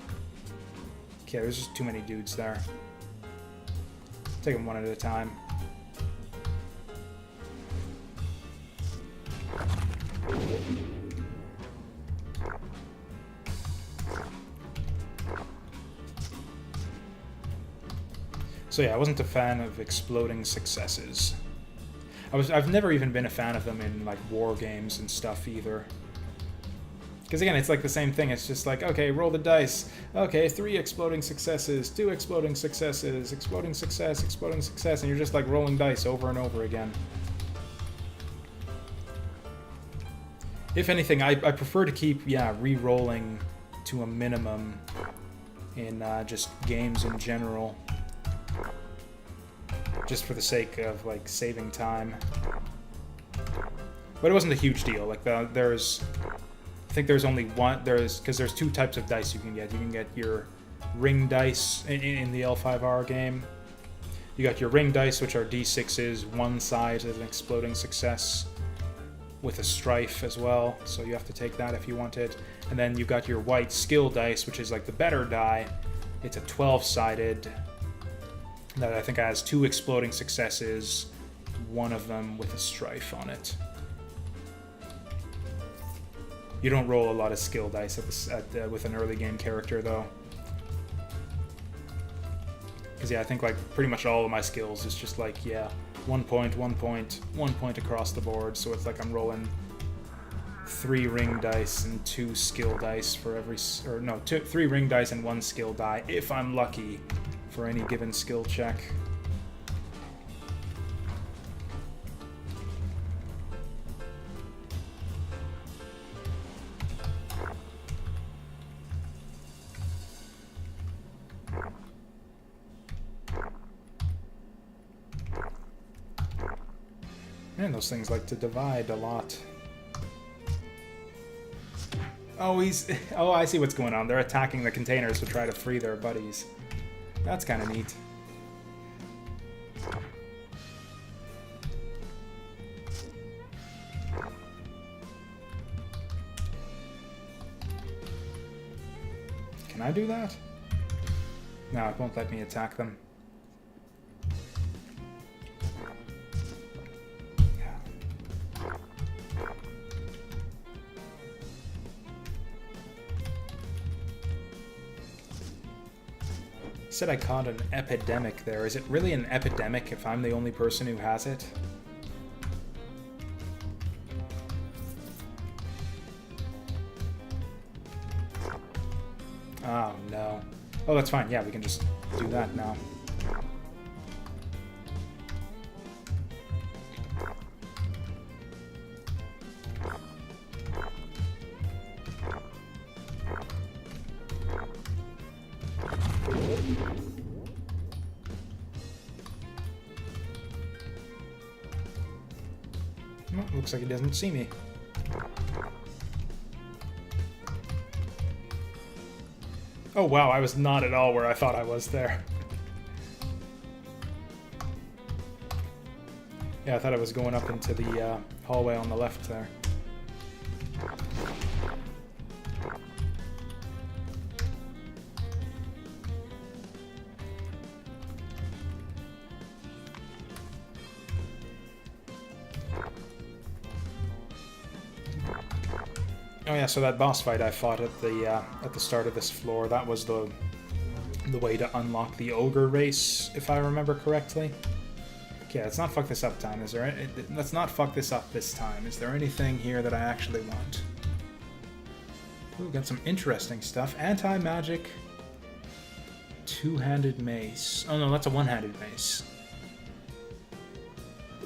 S1: Okay, there's just too many dudes there. Take them one at a time. So yeah, I wasn't a fan of exploding successes. I've never even been a fan of them in like war games and stuff either. Because again, it's like the same thing. It's just like, okay, roll the dice. Okay, 3 exploding successes, 2 exploding successes, exploding success, and you're just like rolling dice over and over again. If anything, I prefer to keep, yeah, re-rolling to a minimum in just games in general. Just for the sake of, like, saving time. But it wasn't a huge deal. Like, I think there's only one, because there's 2 types of dice you can get. You can get your ring dice in the L5R game. You got your ring dice, which are D6s. One side is an exploding success with a strife as well, so you have to take that if you want it. And then you've got your white skill dice, which is like the better die. It's a 12-sided that I think has 2 exploding successes, one of them with a strife on it. You don't roll a lot of skill dice with an early game character, though. Because, yeah, I think, like, pretty much all of my skills is just, like, yeah, 1 point, 1 point, 1 point across the board. So it's like I'm rolling 3 ring dice and 2 skill dice for every... Or, no, 3 ring dice and 1 skill die, if I'm lucky, for any given skill check. Man, those things like to divide a lot. Oh, oh, I see what's going on. They're attacking the containers to try to free their buddies. That's kind of neat. Can I do that? No, it won't let me attack them. Said I caught an epidemic there. Is it really an epidemic if I'm the only person who has it? Oh, no. Oh, that's fine. Yeah, we can just do that now. Well, looks like he doesn't see me. Oh wow, I was not at all where I thought I was there. Yeah, I thought I was going up into the hallway on the left there. Oh yeah, so that boss fight I fought at the start of this floor, that was the way to unlock the ogre race, if I remember correctly. Okay, let's not fuck this up time. Let's not fuck this up this time. Is there anything here that I actually want? Ooh, got some interesting stuff. Anti-magic, two-handed mace. Oh no, that's a one-handed mace.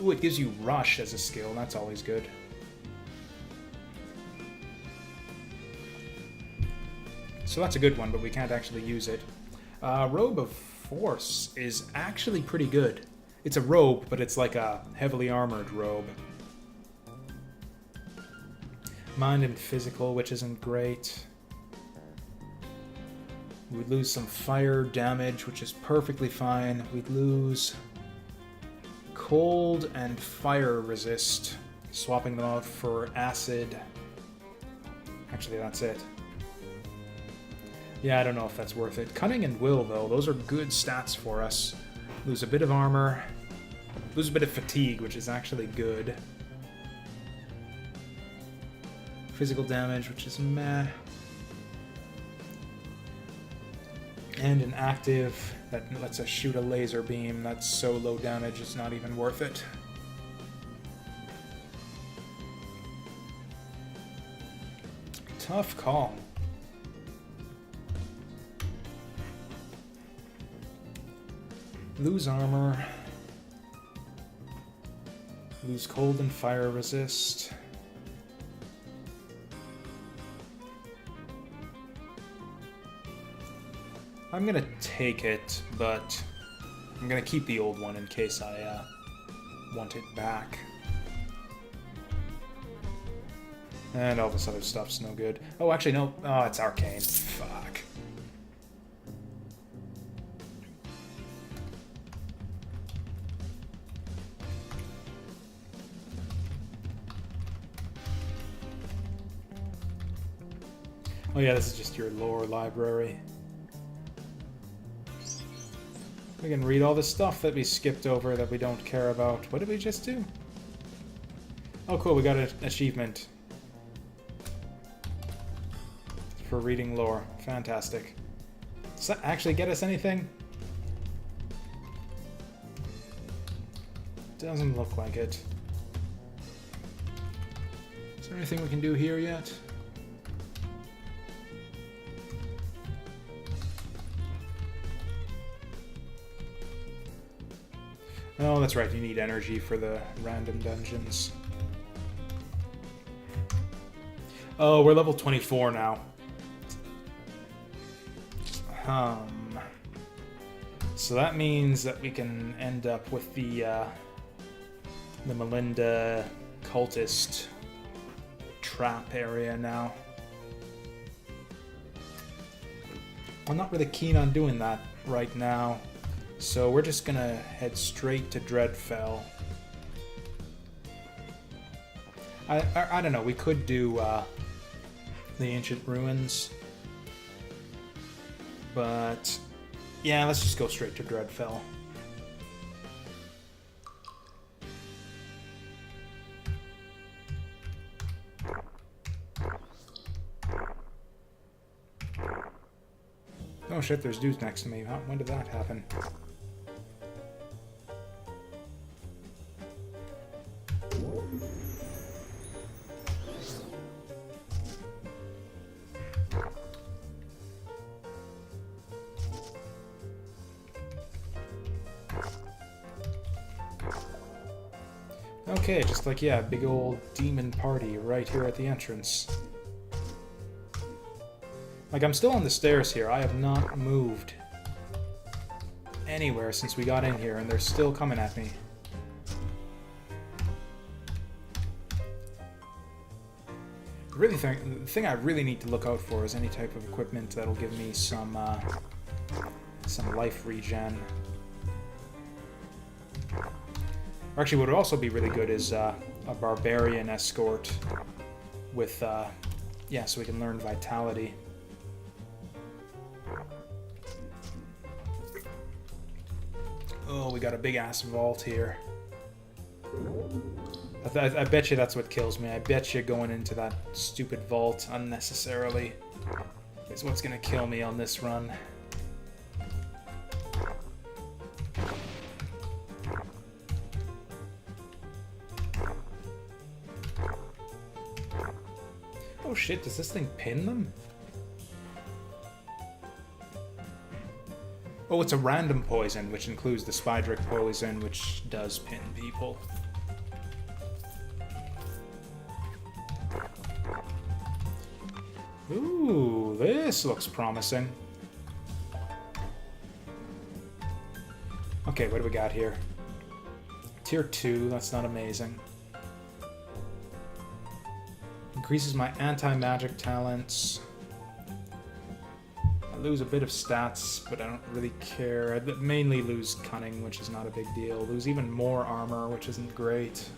S1: Ooh, it gives you rush as a skill. That's always good. So that's a good one, but we can't actually use it. Robe of Force is actually pretty good. It's a robe, but it's like a heavily armored robe. Mind and physical, which isn't great. We'd lose some fire damage, which is perfectly fine. We'd lose cold and fire resist, swapping them out for acid. Actually, that's it. Yeah, I don't know if that's worth it. Cunning and will, though, those are good stats for us. Lose a bit of armor. Lose a bit of fatigue, which is actually good. Physical damage, which is meh. And an active that lets us shoot a laser beam. That's so low damage, it's not even worth it. Tough call. Lose armor. Lose cold and fire resist. I'm gonna take it, but I'm gonna keep the old one in case I want it back. And all this other stuff's no good. Oh, actually, no. Oh, it's arcane. Fuck. Oh yeah, this is just your lore library. We can read all the stuff that we skipped over that we don't care about. What did we just do? Oh cool, we got an achievement. For reading lore. Fantastic. Does that actually get us anything? Doesn't look like it. Is there anything we can do here yet? Oh, that's right, you need energy for the random dungeons. Oh, we're level 24 now. So that means that we can end up with the Melinda cultist trap area now. I'm not really keen on doing that right now. So we're just gonna head straight to Dreadfell. I don't know, we could do the Ancient Ruins. But yeah, let's just go straight to Dreadfell. Oh, Oh shit, there's dudes next to me. When did that happen? Okay, just like, yeah, big old demon party right here at the entrance. Like, I'm still on the stairs here. I have not moved anywhere since we got in here, and they're still coming at me. The thing I really need to look out for is any type of equipment that'll give me some life regen. Actually, what would also be really good is a barbarian escort with, yeah, so we can learn vitality. Oh, we got a big-ass vault here. I bet you that's what kills me. I bet you going into that stupid vault unnecessarily is what's gonna kill me on this run. Oh shit, does this thing pin them? Oh, it's a random poison, which includes the Spydrick poison, which does pin people. Ooh, this looks promising. Okay, what do we got here? Tier 2, that's not amazing. Increases my anti-magic talents. I lose a bit of stats, but I don't really care. I mainly lose cunning, which is not a big deal. Lose even more armor, which isn't great.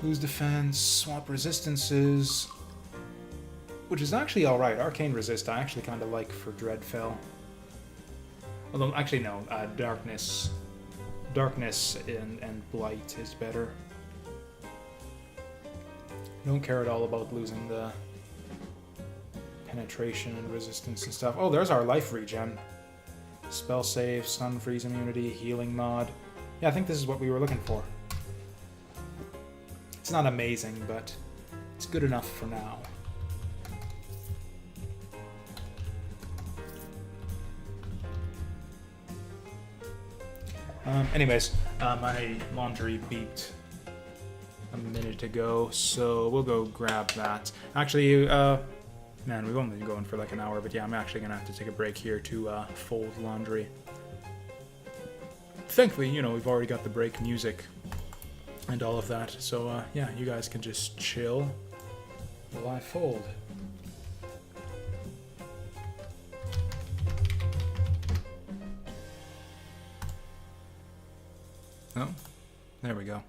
S1: Lose defense, swap resistances, which is actually alright. Arcane resist I actually kind of like for Dreadfell. Although, actually no, darkness. Darkness and blight is better. I don't care at all about losing the penetration and resistance and stuff. Oh, there's our life regen. Spell save, stun freeze immunity, healing mod. Yeah, I think this is what we were looking for. It's not amazing, but it's good enough for now. Anyways, my laundry beeped a minute ago, so we'll go grab that. Actually, man, we've only been going for like an hour, but yeah, I'm actually gonna have to take a break here to fold laundry. Thankfully, you know, we've already got the break music and all of that, so yeah, you guys can just chill while I fold. Oh, there we go.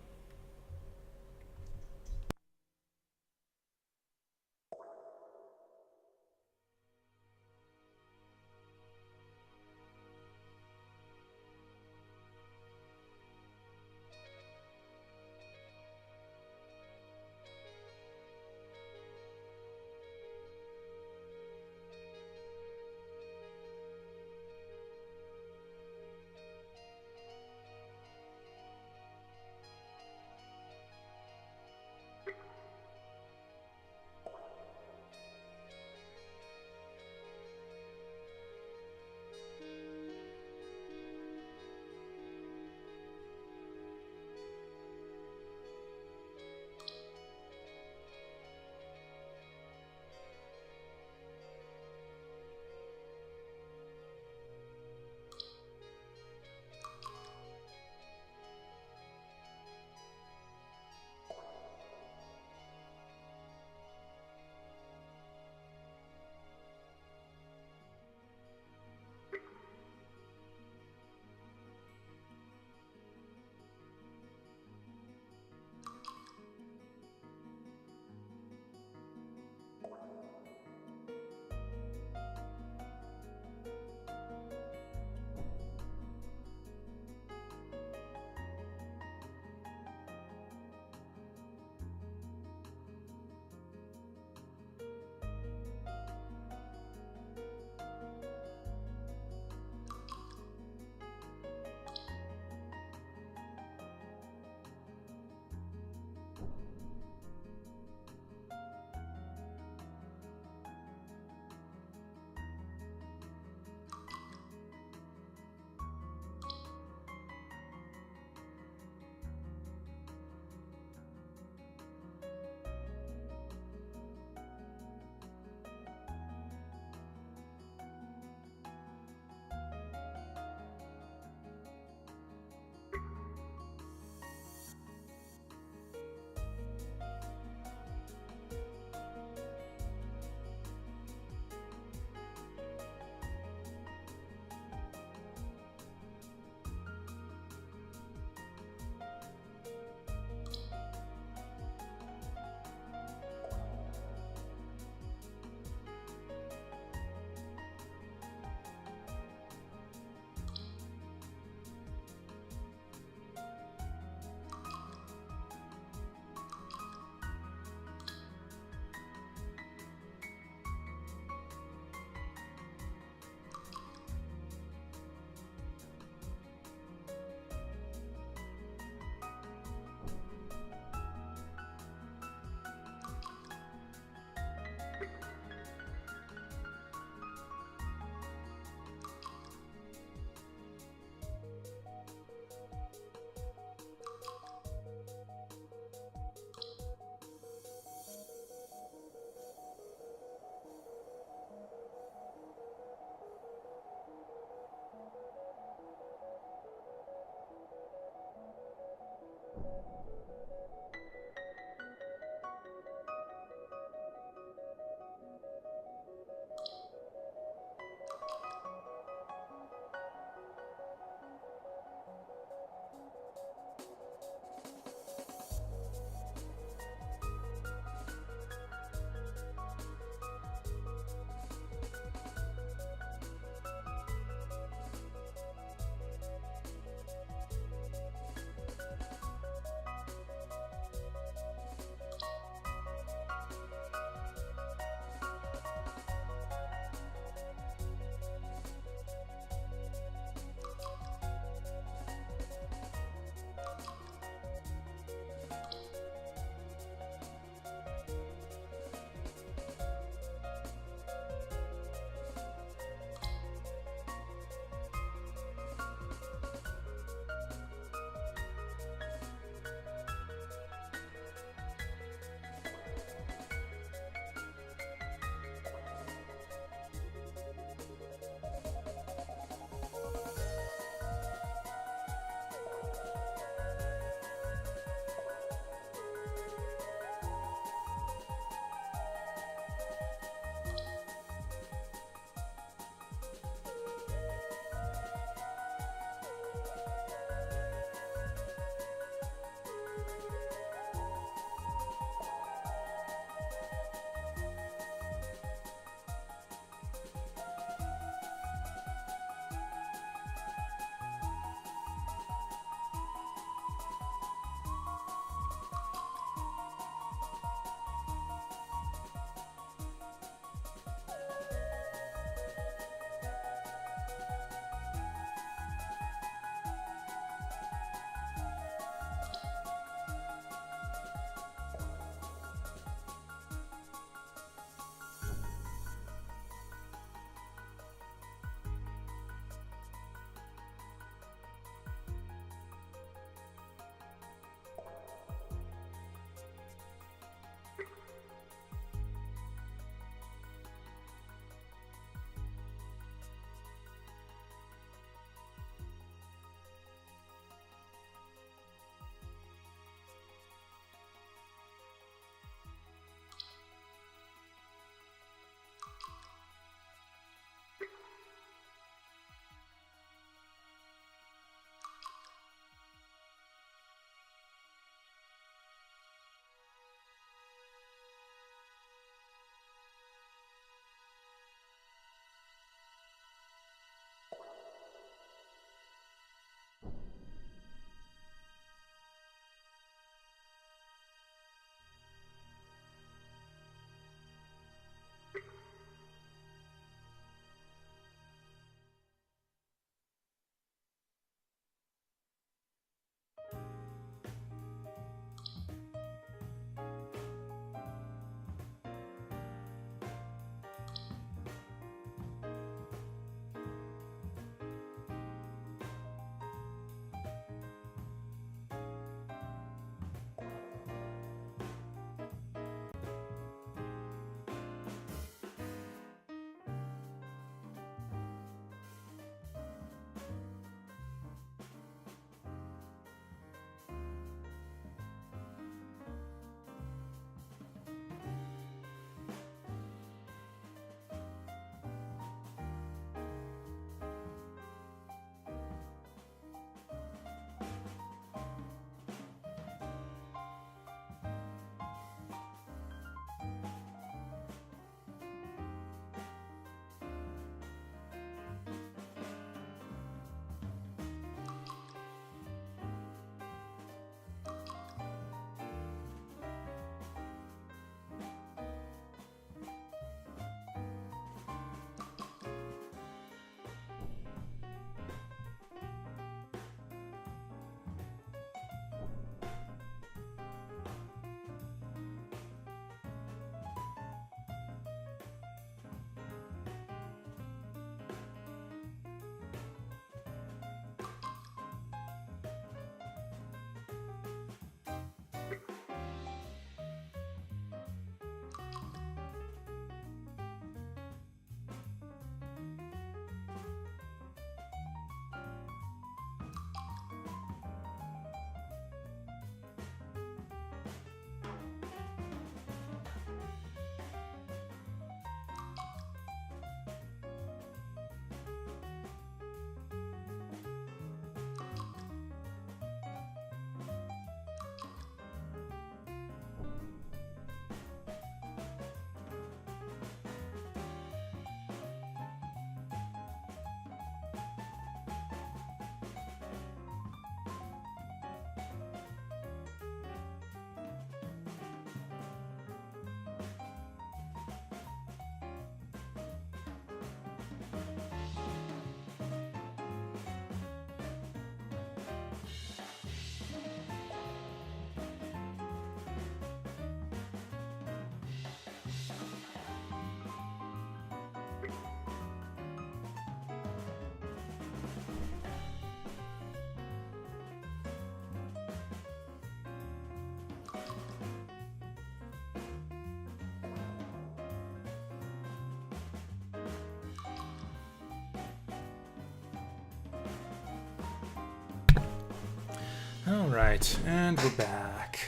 S1: Alright, and we're back.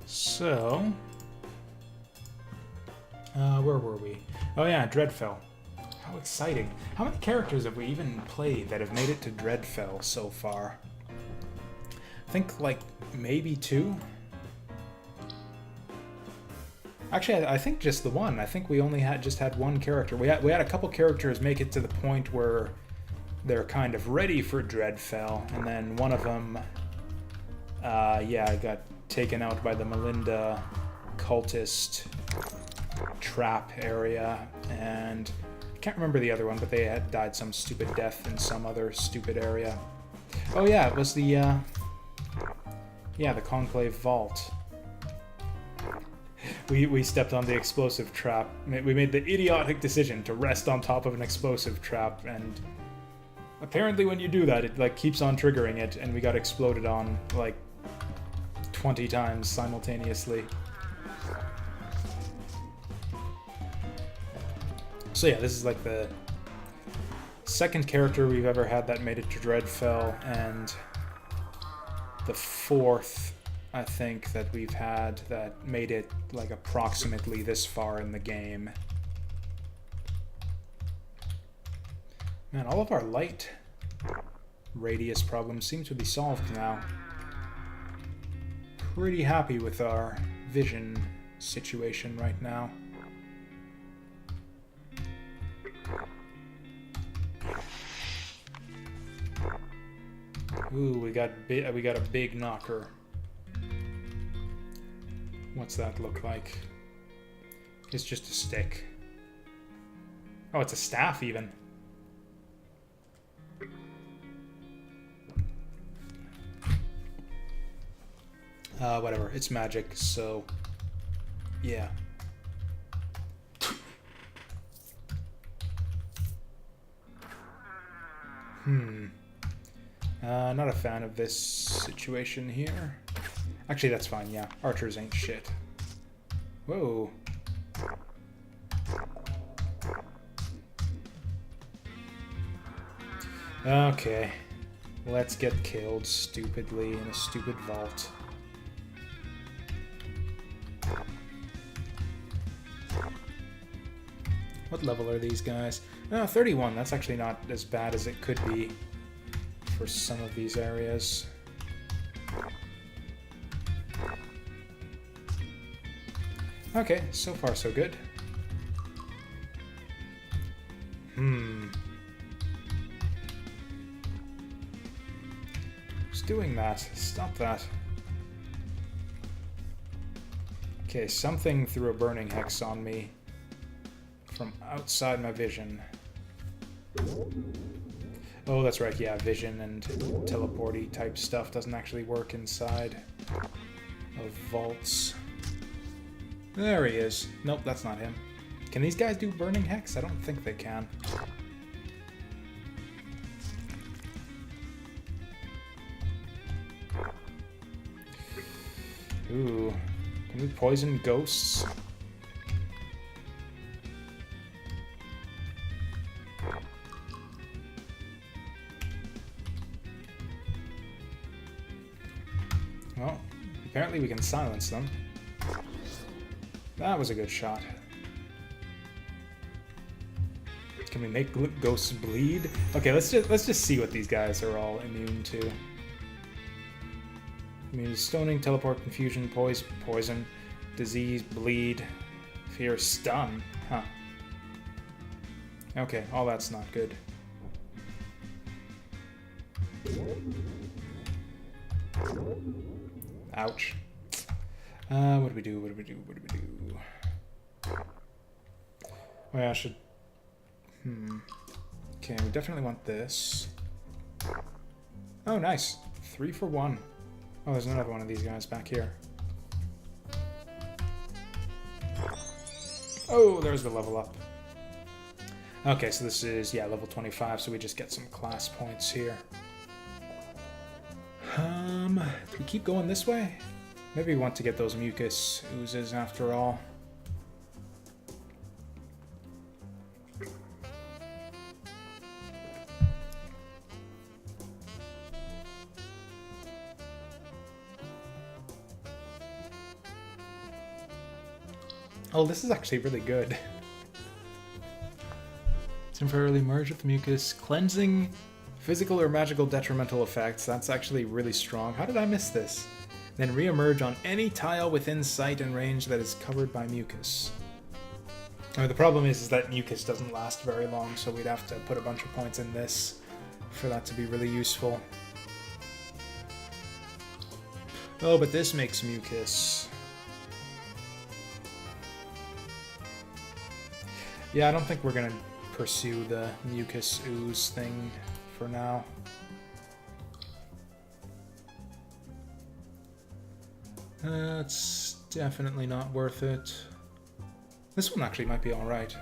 S1: So... where were we? Oh yeah, Dreadfell. How exciting. How many characters have we even played that have made it to Dreadfell so far? I think, like, maybe 2? Actually, I think just the one. I think we only just had one character. We had a couple characters make it to the point where they're kind of ready for Dreadfell, and then one of them, got taken out by the Melinda cultist trap area, and I can't remember the other one, but they had died some stupid death in some other stupid area. Oh yeah, it was the Conclave Vault. We stepped on the explosive trap. We made the idiotic decision to rest on top of an explosive trap, and apparently when you do that, it like keeps on triggering it, and we got exploded on like 20 times simultaneously. So yeah, this is like the second character we've ever had that made it to Dreadfell, and the fourth, I think, that we've had that made it like approximately this far in the game. Man, all of our light radius problems seem to be solved now. Pretty happy with our vision situation right now. Ooh, we got a big knocker. What's that look like? It's just a stick. Oh, it's a staff even. Whatever. It's magic, so yeah. Not a fan of this situation here. Actually, that's fine, yeah. Archers ain't shit. Whoa. Okay. Let's get killed stupidly in a stupid vault. What level are these guys? 31. That's actually not as bad as it could be for some of these areas. Okay, so far so good. Who's doing that? Stop that. Okay, something threw a burning hex on me from outside my vision. Oh, that's right, yeah, vision and teleporty type stuff doesn't actually work inside of vaults. There he is. Nope, that's not him. Can these guys do burning hex? I don't think they can. Ooh. Can we poison ghosts? Well, apparently we can silence them. That was a good shot. Can we make ghosts bleed? Okay, let's just see what these guys are all immune to. Immune to stoning, teleport, confusion, poison, disease, bleed, fear, stun. Huh. Okay, all that's not good. Ouch. What do we do? Oh yeah, I should... Okay, we definitely want this. Oh, nice. 3 for 1. Oh, there's another one of these guys back here. Oh, there's the level up. Okay, so this is, yeah, level 25, so we just get some class points here. Do we keep going this way? Maybe we want to get those mucus oozes after all. Oh, this is actually really good. Temporarily merge with mucus, cleansing physical or magical detrimental effects. That's actually really strong. How did I miss this? Then re-emerge on any tile within sight and range that is covered by mucus. I mean, the problem is that mucus doesn't last very long, so we'd have to put a bunch of points in this for that to be really useful. Oh, but this makes mucus. Yeah, I don't think we're gonna pursue the mucus ooze thing for now. It's definitely not worth it. This one actually might be alright.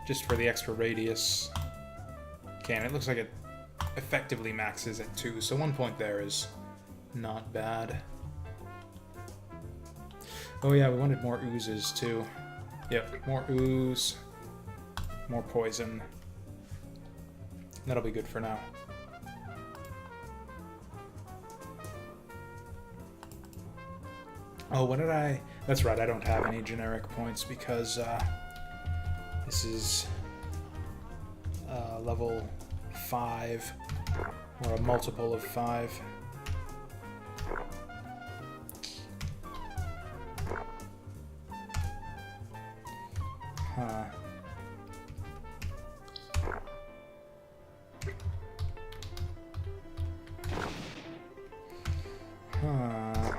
S1: Just for the extra radius. Okay, and it looks like it effectively maxes at 2, so 1 point there is not bad. Oh yeah, we wanted more oozes too. Yep, more ooze, more poison. That'll be good for now. Oh, what did I... That's right, I don't have any generic points because this is level 5, or a multiple of 5. Huh. Huh.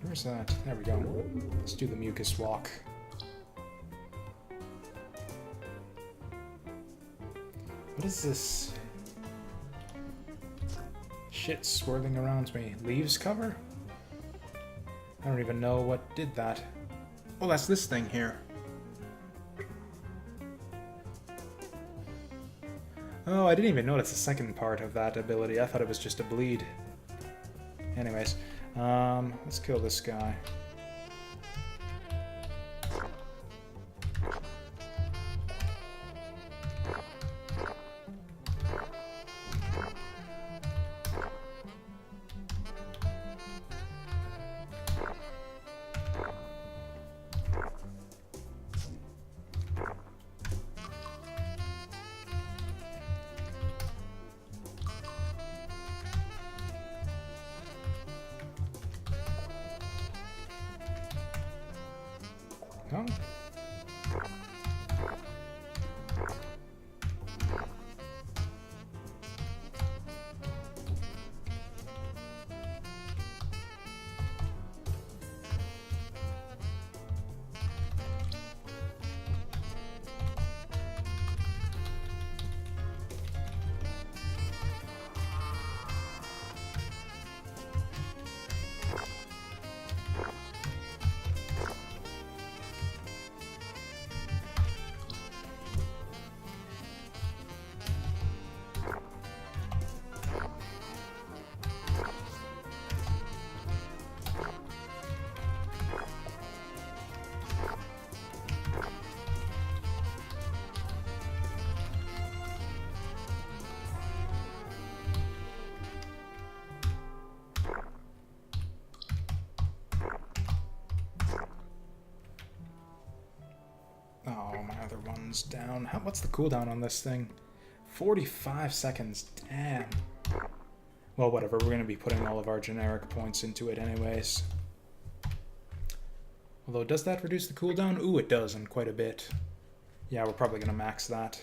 S1: Where's that? There we go. Let's do the mucus walk. What is this shit swirling around me? Leaves cover? I don't even know what did that. Oh, that's this thing here. Oh, I didn't even notice the second part of that ability. I thought it was just a bleed. Anyways, let's kill this guy. Oh. Oh, my other one's down. What's the cooldown on this thing? 45 seconds. Damn. Well, whatever. We're going to be putting all of our generic points into it anyways. Although, does that reduce the cooldown? Ooh, it does, and quite a bit. Yeah, we're probably going to max that.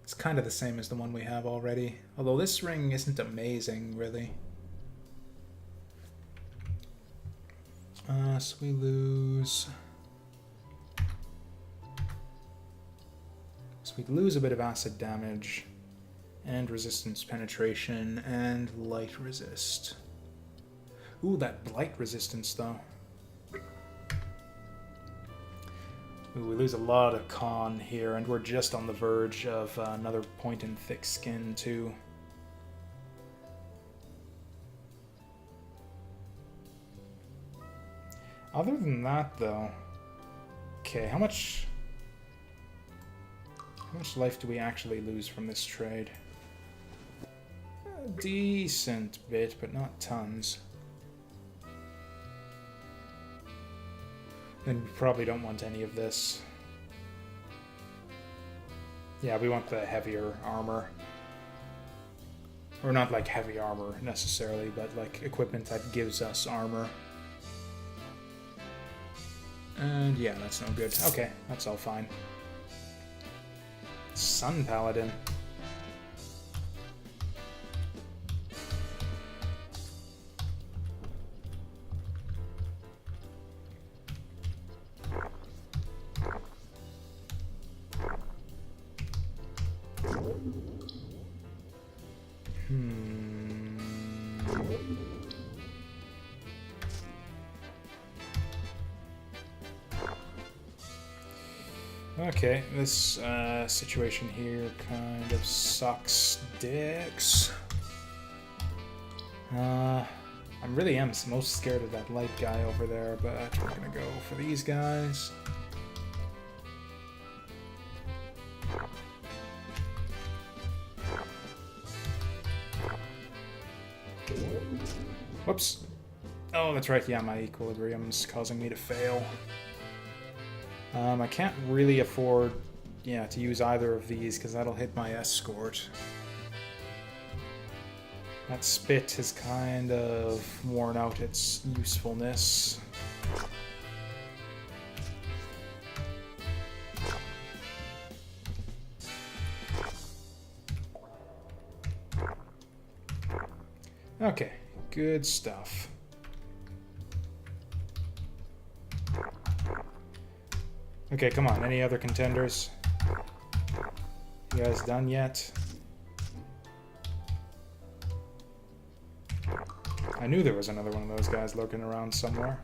S1: It's kind of the same as the one we have already. Although this ring isn't amazing, really. So we lose... So we lose a bit of acid damage, and resistance penetration, and light resist. Ooh, that blight resistance, though. Ooh, we lose a lot of con here, and we're just on the verge of another point in thick skin, too. Other than that, though... Okay, how much life do we actually lose from this trade? A decent bit, but not tons. Then we probably don't want any of this. Yeah, we want the heavier armor. Or not like heavy armor necessarily, but like equipment that gives us armor. And yeah, that's no good. Okay, that's all fine. Sun Paladin. Okay, this situation here kind of sucks dicks. I really am most scared of that light guy over there, but we're gonna go for these guys. Whoops. Oh, that's right, yeah, my equilibrium's causing me to fail. I can't really afford, yeah, to use either of these because that'll hit my escort. That spit has kind of worn out its usefulness. Okay, good stuff. Okay, come on. Any other contenders? You guys done yet? I knew there was another one of those guys lurking around somewhere.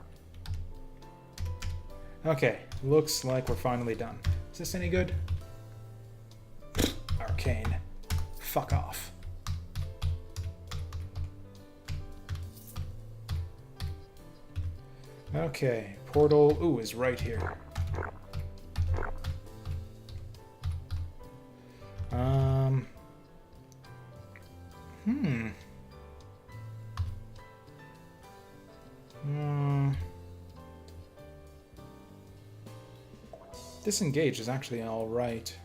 S1: Okay, looks like we're finally done. Is this any good? Arcane. Fuck off. Okay, portal, ooh, is right here. Disengage is actually alright.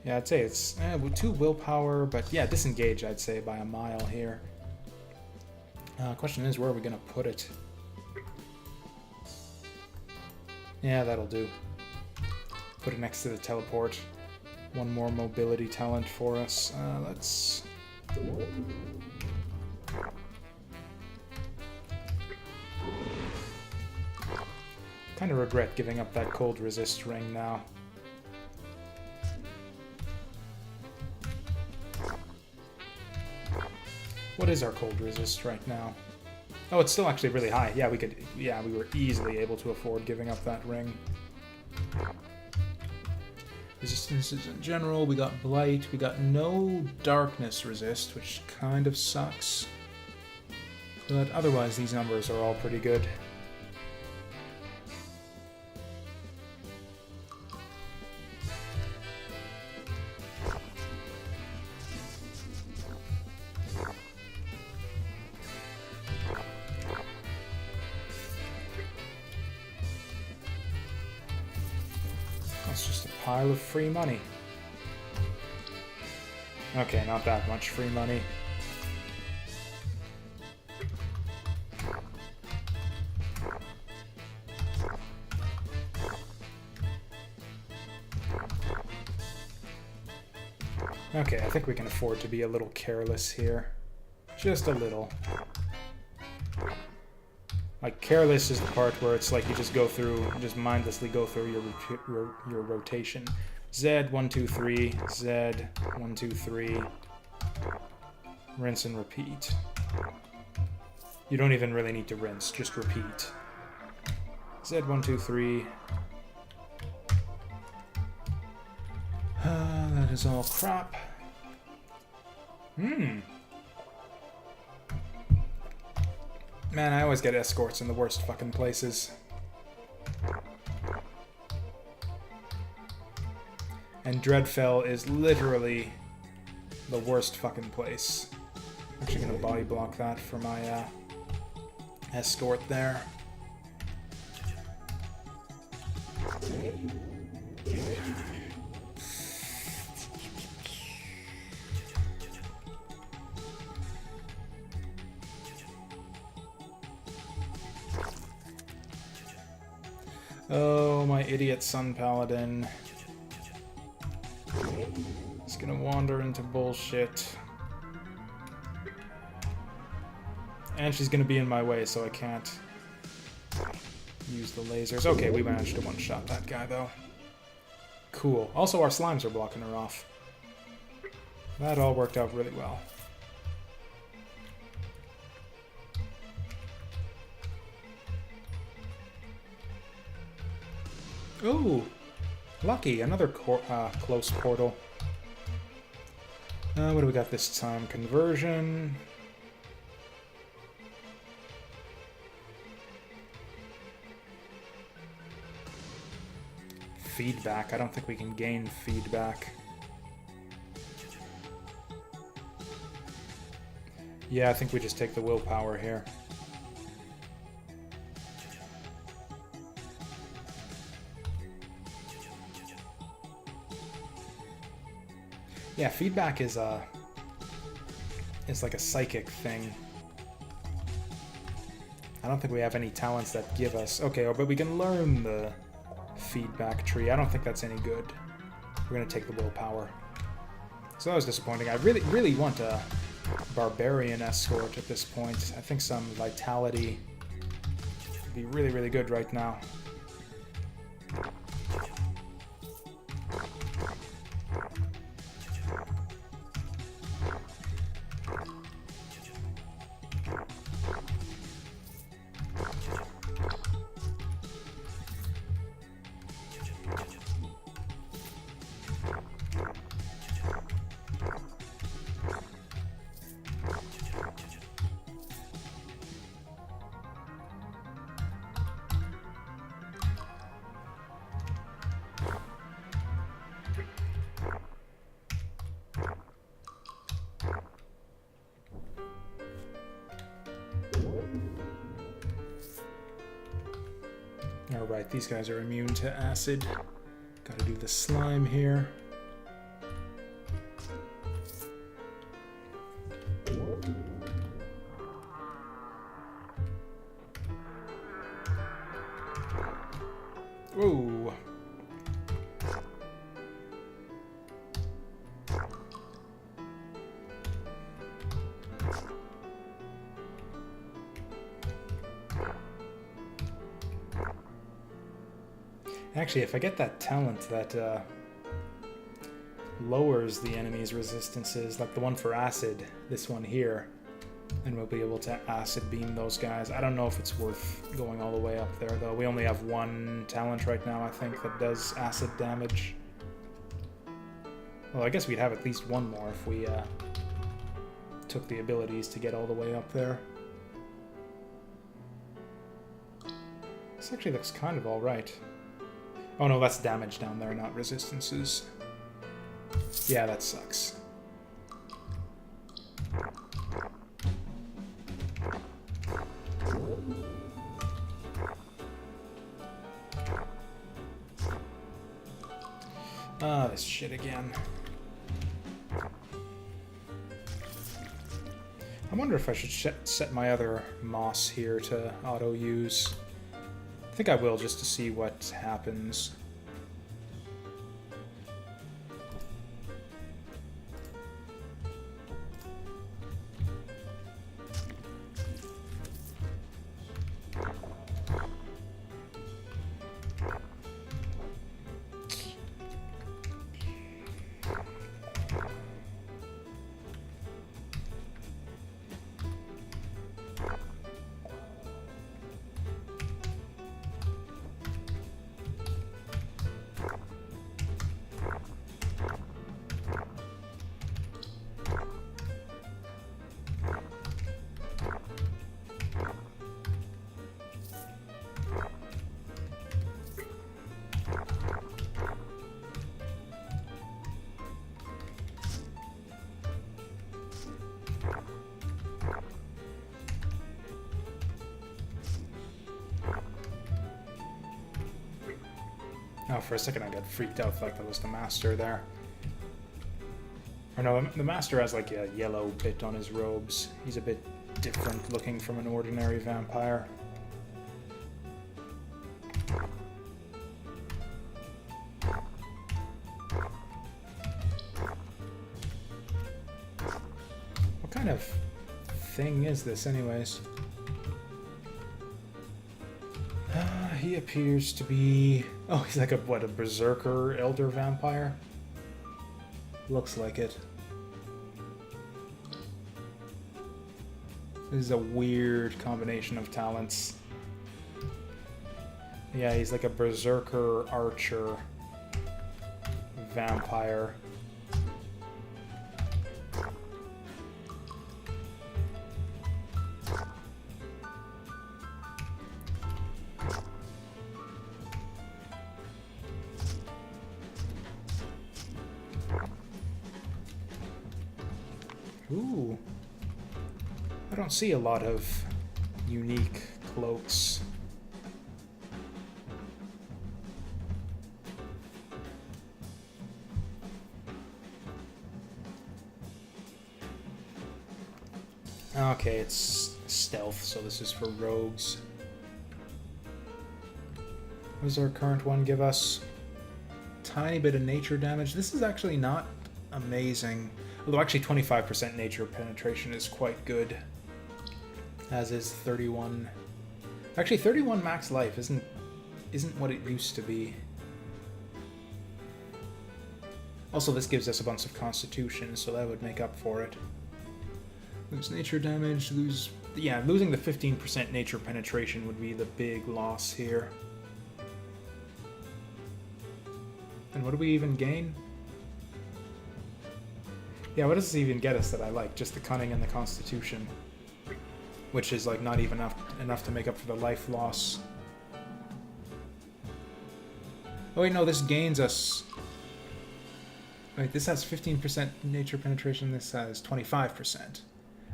S1: Yeah, I'd say it's 2 willpower, but yeah, disengage I'd say by a mile here. Question is, where are we gonna put it? Yeah, that'll do. Put it next to the teleport. One more mobility talent for us. Let's... Kind of regret giving up that cold resist ring now. What is our cold resist right now? Oh, it's still actually really high. Yeah, we were easily able to afford giving up that ring. Resistances in general, we got Blight, we got no Darkness resist, which kind of sucks. But otherwise, these numbers are all pretty good. That's just a pile of free money. Okay, not that much free money. Okay, I think we can afford to be a little careless here. Just a little. Like, careless is the part where it's like you just go through, just mindlessly go through your rotation. Z, 1, 2, 3, Z, 1, 2, 3. Rinse and repeat. You don't even really need to rinse, just repeat. Z, 1, 2, 3. That is all crap. Man, I always get escorts in the worst fucking places. And Dreadfell is literally the worst fucking place. I'm actually gonna body block that for my escort there. Oh, my idiot Sun Paladin. He's gonna wander into bullshit. And she's gonna be in my way, so I can't use the lasers. Okay, we managed to one-shot that guy, though. Cool. Also, our slimes are blocking her off. That all worked out really well. Ooh! Lucky! Another close portal. What do we got this time? Conversion. Feedback. I don't think we can gain feedback. Yeah, I think we just take the willpower here. Yeah, feedback is like a psychic thing. I don't think we have any talents that give us... Okay, but we can learn the feedback tree. I don't think that's any good. We're gonna take the willpower. So that was disappointing. I really want a barbarian escort at this point. I think some vitality would be really good right now. Alright, these guys are immune to acid. Gotta do the slime here. Whoa! Actually, if I get that talent that lowers the enemy's resistances, like the one for acid, this one here, then we'll be able to acid beam those guys. I don't know if it's worth going all the way up there, though. We only have one talent right now, I think, that does acid damage. Well, I guess we'd have at least one more if we took the abilities to get all the way up there. This actually looks kind of alright. Oh no, that's damage down there, not resistances. Yeah, that sucks. Ah, this shit again. I wonder if I should set my other moss here to auto-use. I think I will, just to see what happens. Oh, for a second I got freaked out like that was the master there. Or no, the master has like a yellow bit on his robes. He's a bit different looking from an ordinary vampire. What kind of thing is this anyways? He appears to be... Oh, he's like a berserker elder vampire? Looks like it. This is a weird combination of talents. Yeah, he's like a berserker archer vampire. Ooh. I don't see a lot of unique cloaks. Okay, it's stealth, so this is for rogues. What does our current one give us? Tiny bit of nature damage. This is actually not amazing. Although actually 25% nature penetration is quite good. As is 31. Actually 31 max life isn't what it used to be. Also this gives us a bunch of constitution, so that would make up for it. Lose nature damage, losing the 15% nature penetration would be the big loss here. And what do we even gain? Yeah, what does this even get us that I like? Just the cunning and the constitution. Which is like not even enough to make up for the life loss. Oh wait, no, this gains us... Wait, this has 15% nature penetration, this has 25%.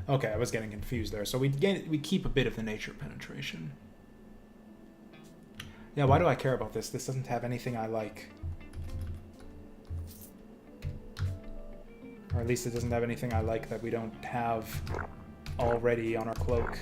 S1: Okay, I was getting confused there. So we keep a bit of the nature penetration. Yeah, why do I care about this? This doesn't have anything I like. Or at least it doesn't have anything I like that we don't have already on our cloak.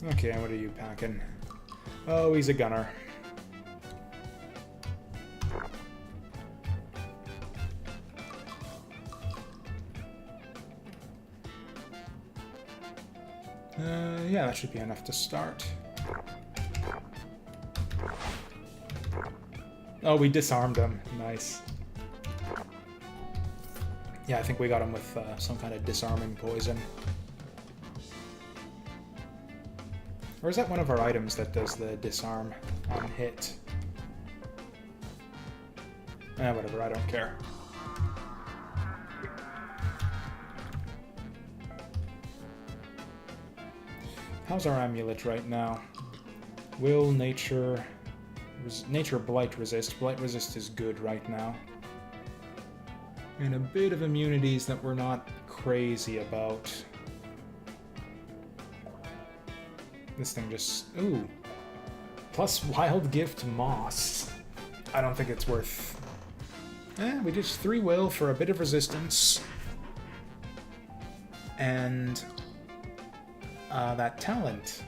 S1: Okay, what are you packing? Oh, he's a gunner. Yeah, that should be enough to start. Oh, we disarmed him. Nice. Yeah, I think we got him with some kind of disarming poison. Or is that one of our items that does the disarm on hit? Whatever, I don't care. How's our amulet right now? Will nature... Nature blight resist. Blight resist is good right now. And a bit of immunities that we're not crazy about. This thing just... Ooh. Plus wild gift moss. I don't think it's worth... we just 3 will for a bit of resistance. And... that talent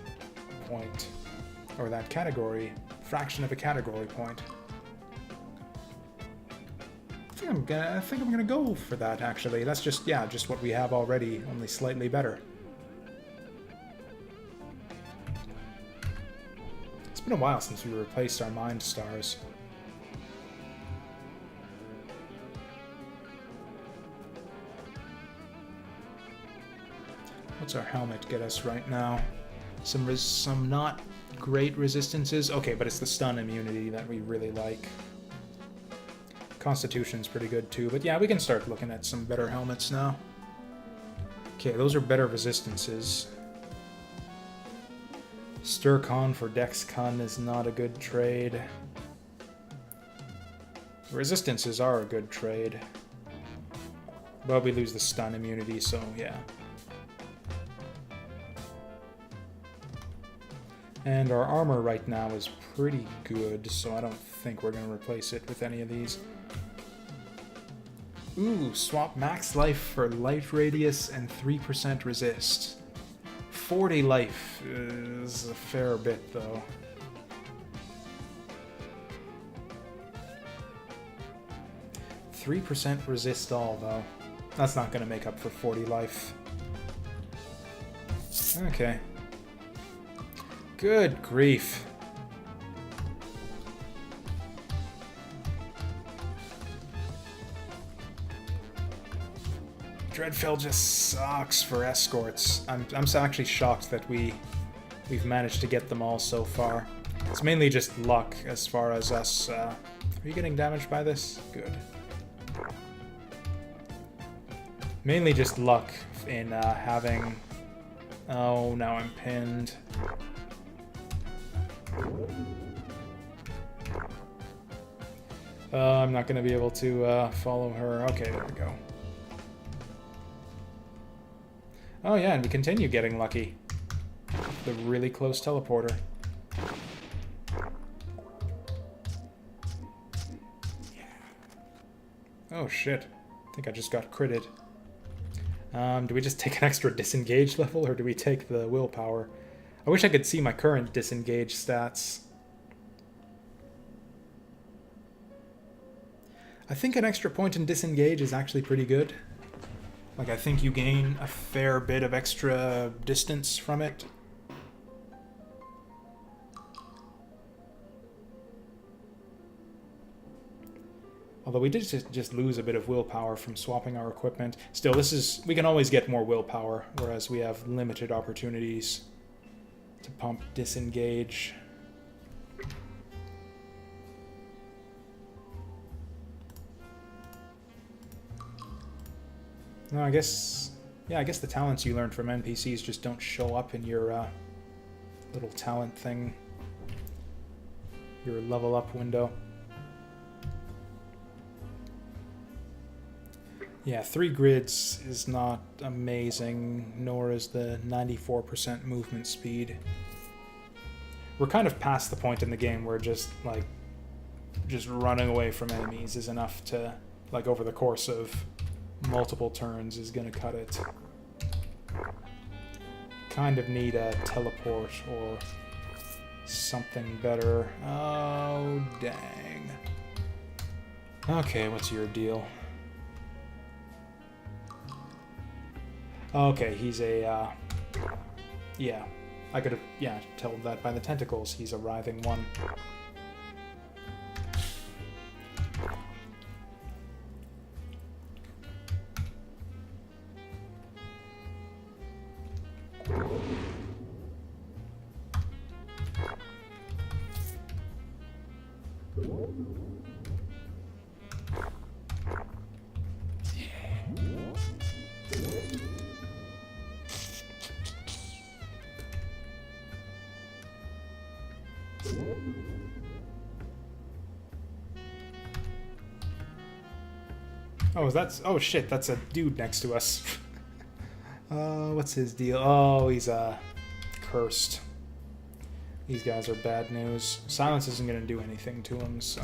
S1: point, or that category, fraction of a category point. I think I'm gonna go for that actually. That's just, yeah, just what we have already, only slightly better. It's been a while since we replaced our Mind Stars. What's our helmet get us right now? Some not great resistances. Okay, but it's the stun immunity that we really like. Constitution's pretty good too, but yeah, we can start looking at some better helmets now. Okay, those are better resistances. Sturcon for Dexcon is not a good trade. Resistances are a good trade. But we lose the stun immunity, so yeah. And our armor right now is pretty good, so I don't think we're going to replace it with any of these. Ooh, swap max life for life radius and 3% resist. 40 life is a fair bit, though. %3 resist all, though. That's not going to make up for 40 life. Okay. Good grief. Dreadfell just sucks for escorts. I'm actually shocked that we've managed to get them all so far. It's mainly just luck as far as us. Are you getting damaged by this? Good. Mainly just luck in having... Oh, now I'm pinned. I'm not going to be able to follow her. Okay, there we go. Oh yeah, and we continue getting lucky. The really close teleporter. Yeah. Oh shit. I think I just got critted. Do we just take an extra disengage level, or do we take the willpower? I wish I could see my current disengage stats. I think an extra point in disengage is actually pretty good. Like, I think you gain a fair bit of extra distance from it. Although we did just lose a bit of willpower from swapping our equipment. Still, we can always get more willpower, whereas we have limited opportunities to pump disengage. No, I guess the talents you learn from NPCs just don't show up in your little talent thing, your level up window. Yeah, 3 grids is not amazing, nor is the 94% movement speed. We're kind of past the point in the game where just running away from enemies is enough to, like, over the course of multiple turns is gonna cut it. Kind of need a teleport or something better. Oh, dang. Okay, what's your deal? Okay, he's a, yeah. I could have, told that by the tentacles. He's a writhing one. Oh shit, that's a dude next to us. What's his deal? Oh, he's cursed. These guys are bad news. Silence isn't gonna do anything to him, so...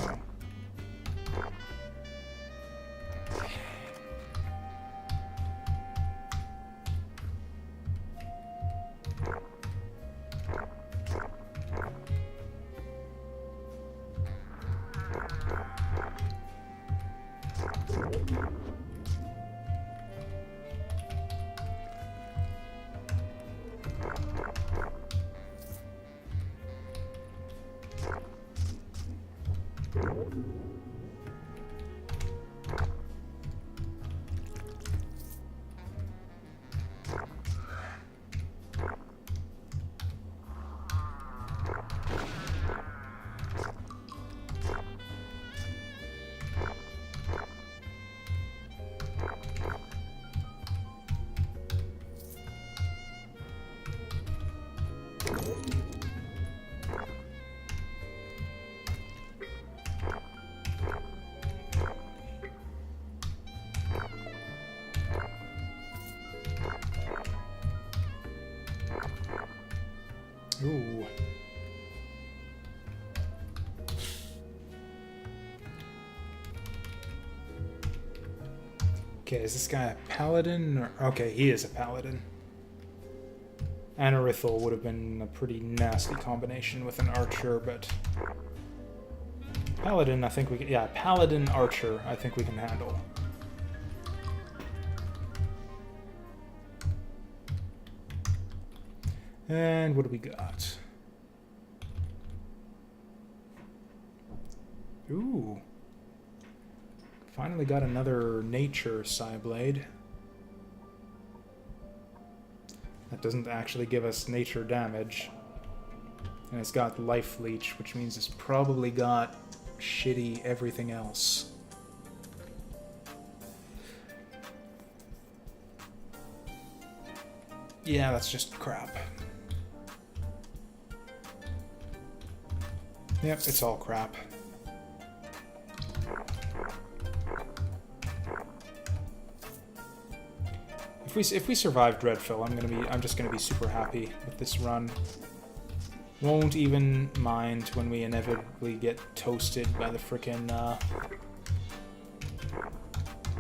S1: Okay, is this guy a paladin? Or... Okay, he is a paladin. Anorithal would have been a pretty nasty combination with an archer, but... Paladin, I think we can... Yeah, paladin archer, I think we can handle. And what do we got? Ooh. Finally got another nature Psyblade. That doesn't actually give us nature damage. And it's got life leech, which means it's probably got shitty everything else. Yeah, that's just crap. Yep, it's all crap. If we survive Dreadfell, I'm just gonna be super happy with this run. Won't even mind when we inevitably get toasted by the frickin'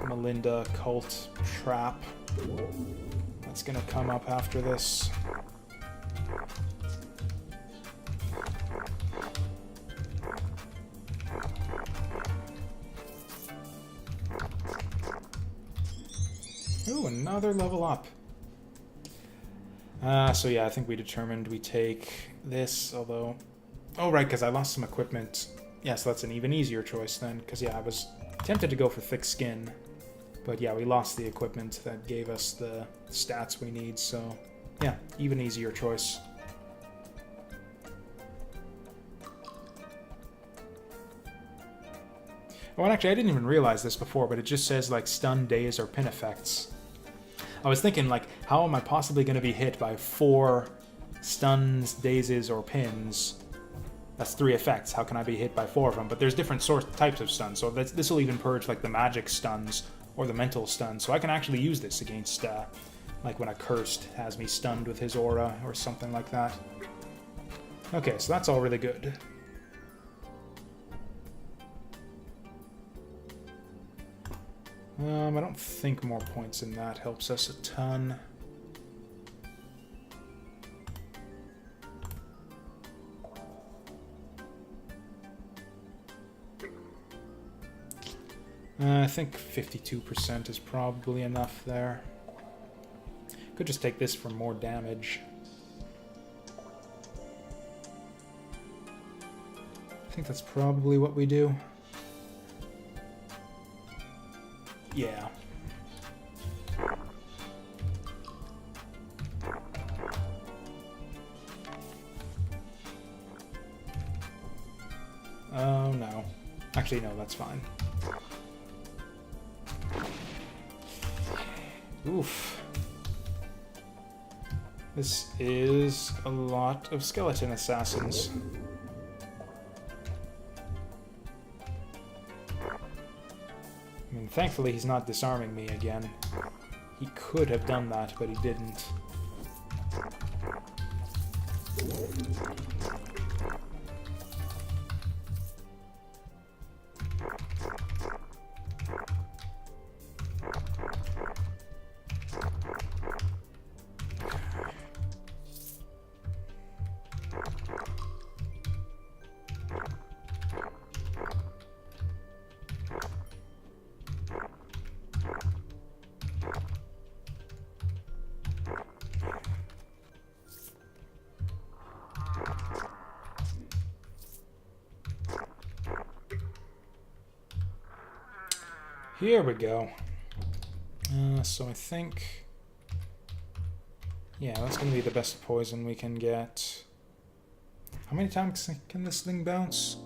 S1: Melinda cult trap. That's gonna come up after this. Ooh, another level up. So yeah, I think we determined we take this, although... Oh, right, because I lost some equipment. Yeah, so that's an even easier choice then, because yeah, I was tempted to go for thick skin. But yeah, we lost the equipment that gave us the stats we need, so yeah, even easier choice. Oh, and actually, I didn't even realize this before, but it just says, like, stun, daze, or pin effects. I was thinking, like, how am I possibly going to be hit by 4 stuns, dazes, or pins? That's 3 effects. How can I be hit by 4 of them? But there's different types of stuns, so this will even purge, like, the magic stuns or the mental stuns. So I can actually use this against, like, when a cursed has me stunned with his aura or something like that. Okay, so that's all really good. I don't think more points in that helps us a ton. I think 52% is probably enough there. Could just take this for more damage. I think that's probably what we do. Yeah. Oh, no. Actually, no, that's fine. Oof. This is a lot of skeleton assassins. I mean, thankfully he's not disarming me again. He could have done that, but he didn't. Here we go. So I think... Yeah, that's going to be the best poison we can get. How many times can this thing bounce?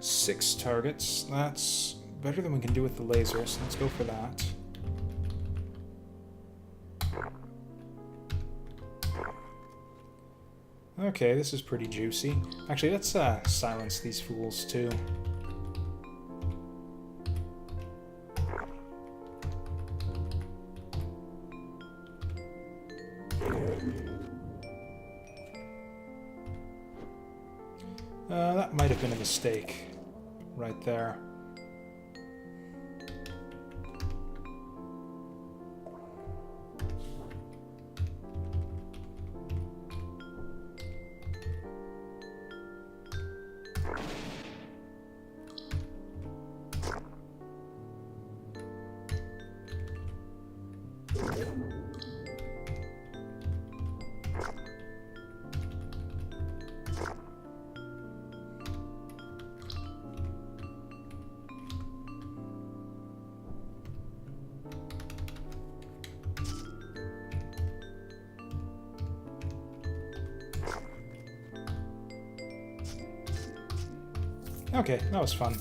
S1: 6 targets. That's better than we can do with the laser, so let's go for that. Okay, this is pretty juicy. Actually, let's silence these fools too. That might have been a mistake right there. Okay, that was fun.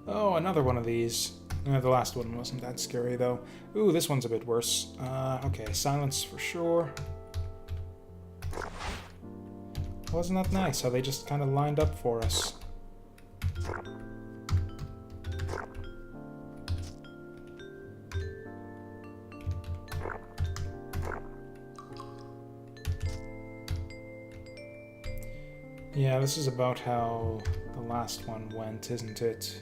S1: Oh, another one of these. The last one wasn't that scary, though. Ooh, this one's a bit worse. Okay, silence for sure. Wasn't that nice how they just kind of lined up for us? Yeah, this is about how the last one went, isn't it?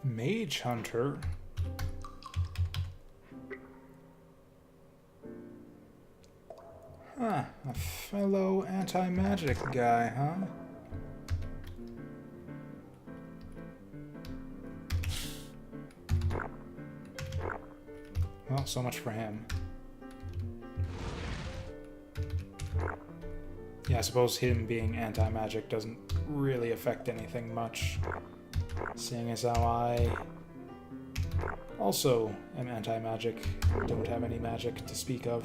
S1: Mage Hunter? Huh, a fellow anti-magic guy, huh? Well, so much for him. Yeah, I suppose him being anti-magic doesn't really affect anything much, seeing as how I also am anti-magic, don't have any magic to speak of.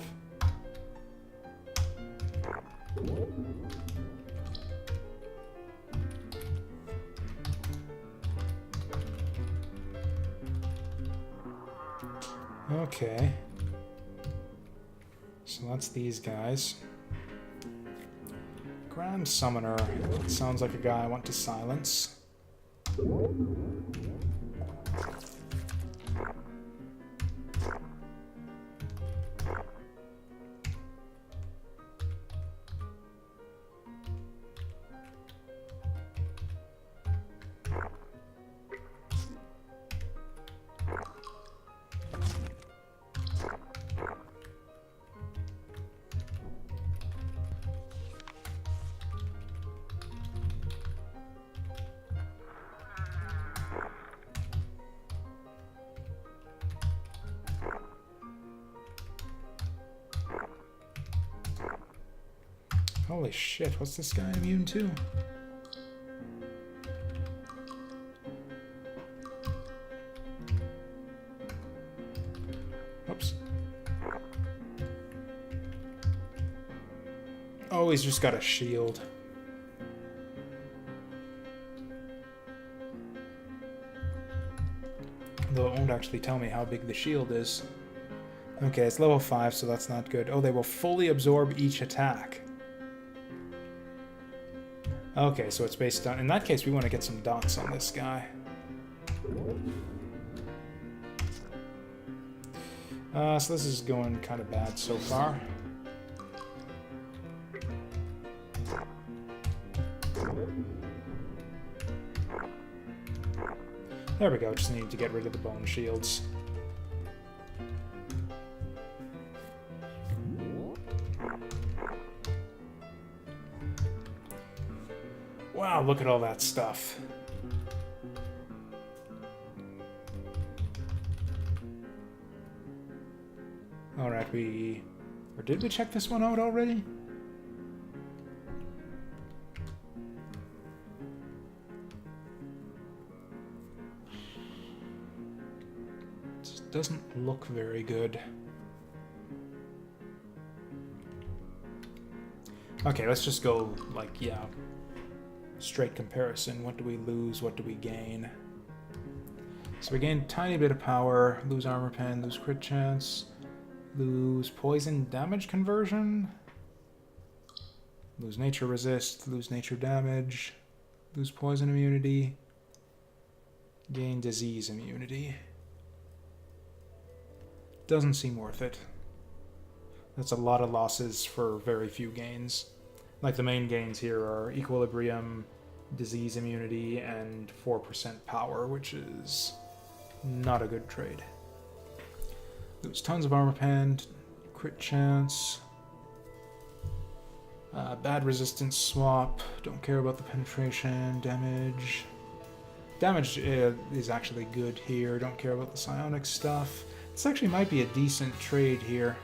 S1: Okay. So that's these guys. Grand Summoner. Sounds like a guy I want to silence. Holy shit, what's this guy immune to? Oops. Oh, he's just got a shield. Though it won't actually tell me how big the shield is. Okay, it's level 5, so that's not good. Oh, they will fully absorb each attack. Okay, so it's based on... In that case, we want to get some dots on this guy. So this is going kind of bad so far. There we go, just need to get rid of the bone shields. Wow, look at all that stuff. Alright, or did we check this one out already? It doesn't look very good. Okay, let's just go, like, yeah, straight comparison. What do we lose? What do we gain? So we gain a tiny bit of power, lose armor pen, lose crit chance, lose poison damage conversion, lose nature resist, lose nature damage, lose poison immunity, gain disease immunity. Doesn't seem worth it. That's a lot of losses for very few gains. Like the main gains here are equilibrium, disease immunity, and 4% power, which is not a good trade. Lose tons of armor pen, crit chance, bad resistance swap, don't care about the penetration, damage. Damage is actually good here, don't care about the psionic stuff. This actually might be a decent trade here.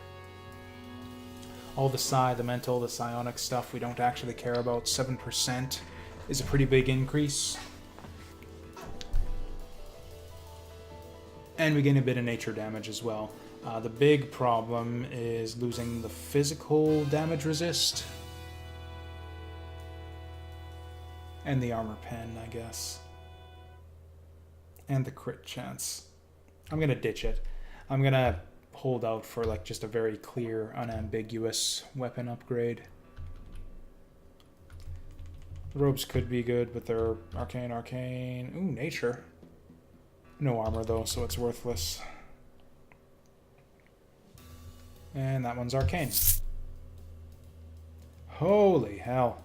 S1: All the psi, the mental, the psionic stuff we don't actually care about. 7% is a pretty big increase. And we gain a bit of nature damage as well. The big problem is losing the physical damage resist. And the armor pen, I guess. And the crit chance. I'm going to ditch it. I'm going to hold out for like just a very clear, unambiguous weapon upgrade. The robes could be good, but they're arcane. Ooh, nature. No armor though, so it's worthless. And that one's arcane. Holy hell.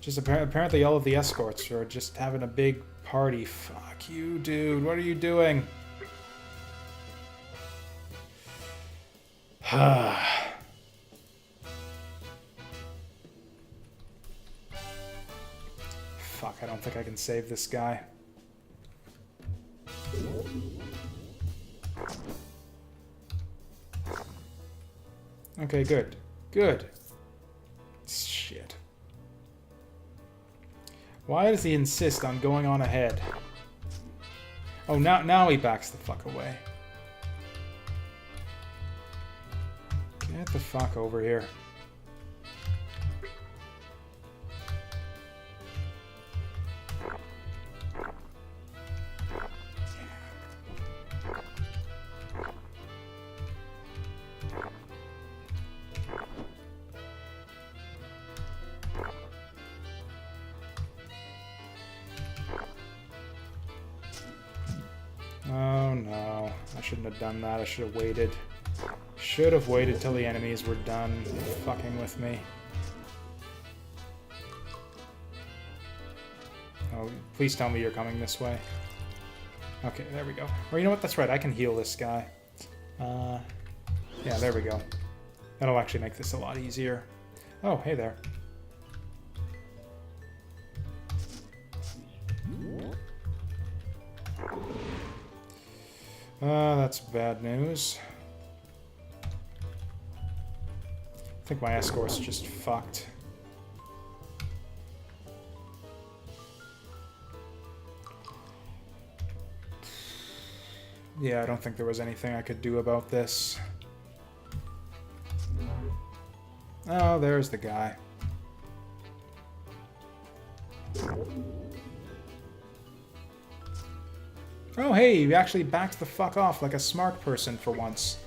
S1: Just apparently all of the escorts are just having a big party. Fuck you, dude. What are you doing? Fuck, I don't think I can save this guy. Okay, good. Good. Shit. Why does he insist on going on ahead? Oh, now he backs the fuck away. Get the fuck over here. Oh no, I shouldn't have done that. I should have waited. Should have waited till the enemies were done fucking with me. Oh, please tell me you're coming this way. Okay, there we go. Or you know what, that's right, I can heal this guy. Yeah, there we go. That'll actually make this a lot easier. Oh, hey there. That's bad news. I think my escort's just fucked. Yeah, I don't think there was anything I could do about this. Oh, there's the guy. Oh, hey, you actually backed the fuck off like a smart person for once.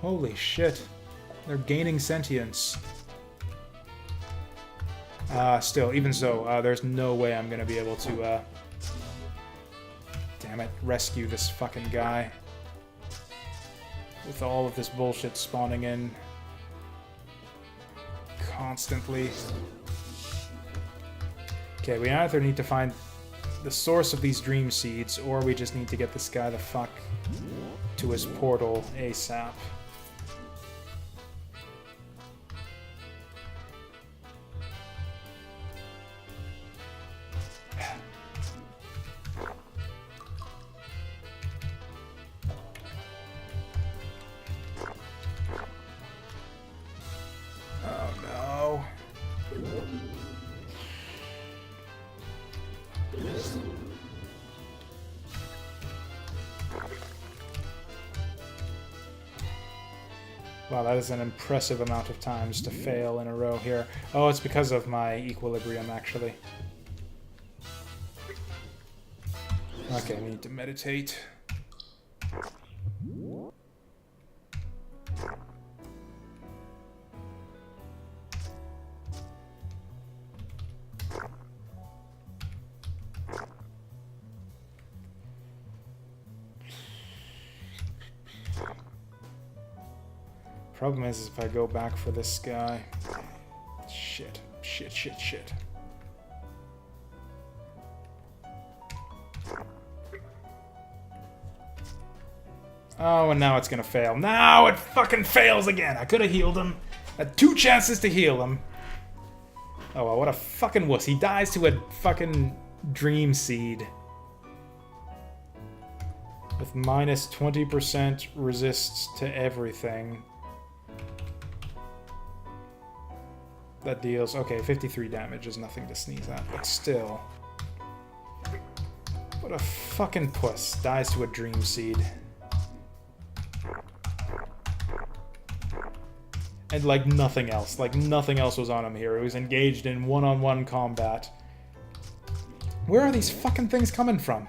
S1: Holy shit. They're gaining sentience. Still, even so, there's no way I'm gonna be able to, damn it, rescue this fucking guy. With all of this bullshit spawning in constantly. Okay, we either need to find the source of these dream seeds, or we just need to get this guy the fuck to his portal ASAP. Wow, that is an impressive amount of times to fail in a row here. Oh, it's because of my equilibrium, actually. Okay, I need to meditate. Problem is if I go back for this guy... Shit. Oh, and now it's gonna fail. Now it fucking fails again! I could have healed him. I had 2 chances to heal him. Oh well, what a fucking wuss. He dies to a fucking dream seed. With minus 20% resists to everything. That deals... Okay, 53 damage is nothing to sneeze at, but still. What a fucking puss. Dies to a dream seed. And like nothing else. Like nothing else was on him here. He was engaged in one-on-one combat. Where are these fucking things coming from?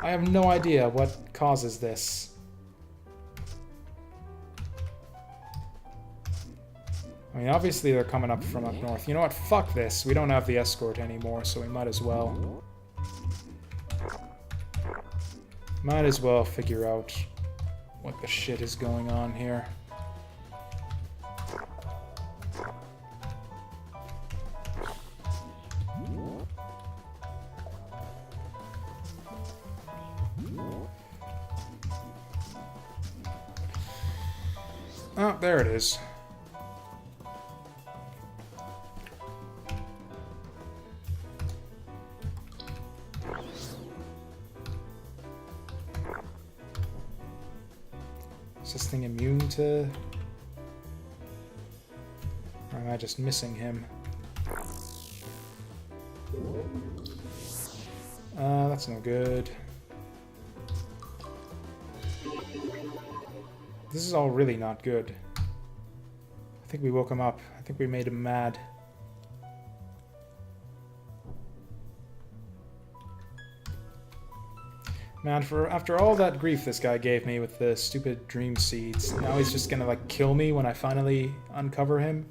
S1: I have no idea what causes this. I mean, obviously they're coming up from up north. You know what? Fuck this. We don't have the escort anymore, so we might as well... Might as well figure out what the shit is going on here. Oh, there it is. Is this thing immune to... Or am I just missing him? That's no good. This is all really not good. I think we woke him up. I think we made him mad. Man, after all that grief this guy gave me with the stupid dream seeds, now he's just gonna, like, kill me when I finally uncover him?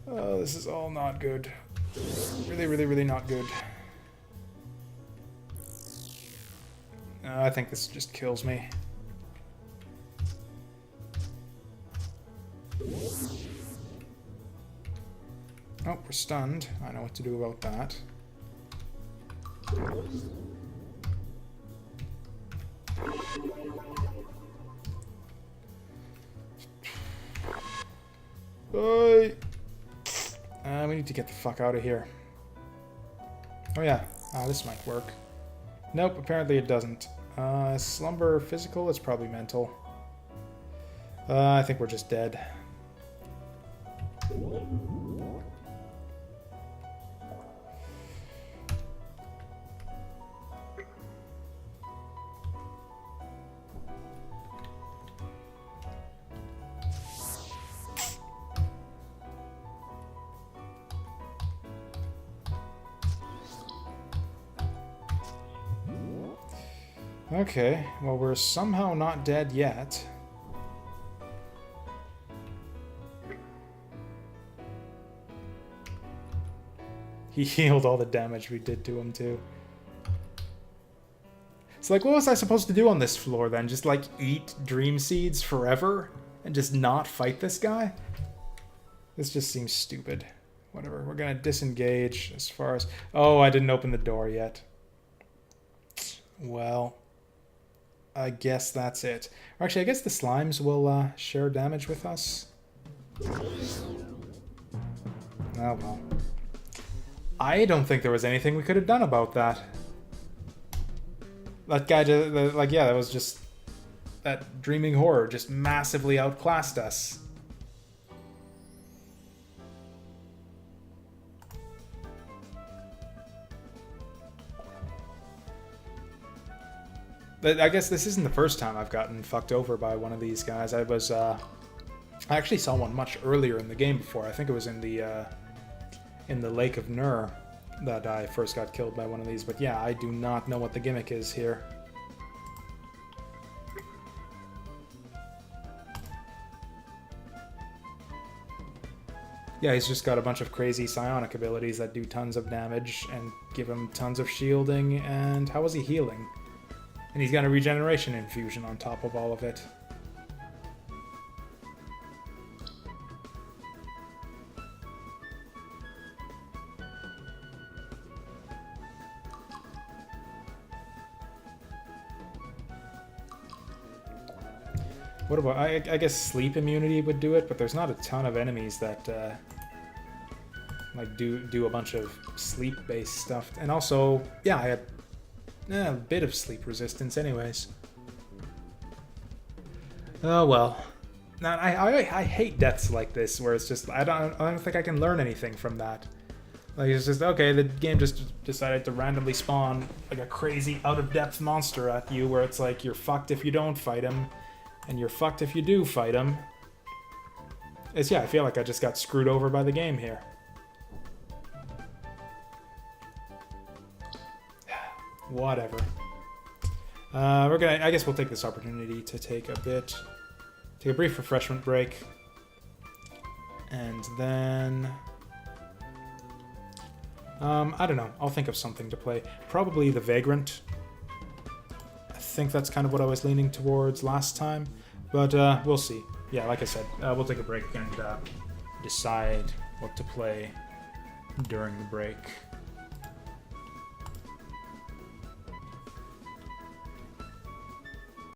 S1: Oh, this is all not good. Really, really, really not good. I think this just kills me. Oh, we're stunned. I know what to do about that. We need to get the fuck out of here. Oh yeah, this might work. Nope, apparently it doesn't. Slumber physical? It's probably mental. I think we're just dead. Okay, well, we're somehow not dead yet. He healed all the damage we did to him, too. It's like, what was I supposed to do on this floor, then? Just, like, eat dream seeds forever? And just not fight this guy? This just seems stupid. Whatever, we're gonna disengage as far as... Oh, I didn't open the door yet. Well, I guess that's it. Actually, I guess the slimes will share damage with us. Oh, well. I don't think there was anything we could have done about that. That guy just, like, yeah, that was just... That dreaming horror just massively outclassed us. But I guess this isn't the first time I've gotten fucked over by one of these guys. I actually saw one much earlier in the game before. I think it was in the Lake of Nur that I first got killed by one of these. But yeah, I do not know what the gimmick is here. Yeah, he's just got a bunch of crazy psionic abilities that do tons of damage and give him tons of shielding. And how was he healing? And he's got a regeneration infusion on top of all of it. What about... I guess sleep immunity would do it, but there's not a ton of enemies that like do a bunch of sleep-based stuff. And also, yeah, I had a bit of sleep resistance anyways. Oh well. Now, I hate deaths like this, where it's just... I don't think I can learn anything from that. Like, it's just, okay, the game just decided to randomly spawn like a crazy out-of-depth monster at you, where it's like, you're fucked if you don't fight him, and you're fucked if you do fight him. It's, yeah, I feel like I just got screwed over by the game here. Whatever. I guess we'll take this opportunity to take a brief refreshment break. And then... I don't know. I'll think of something to play. Probably the Vagrant. I think that's kind of what I was leaning towards last time. But we'll see. Yeah, like I said, we'll take a break and decide what to play during the break.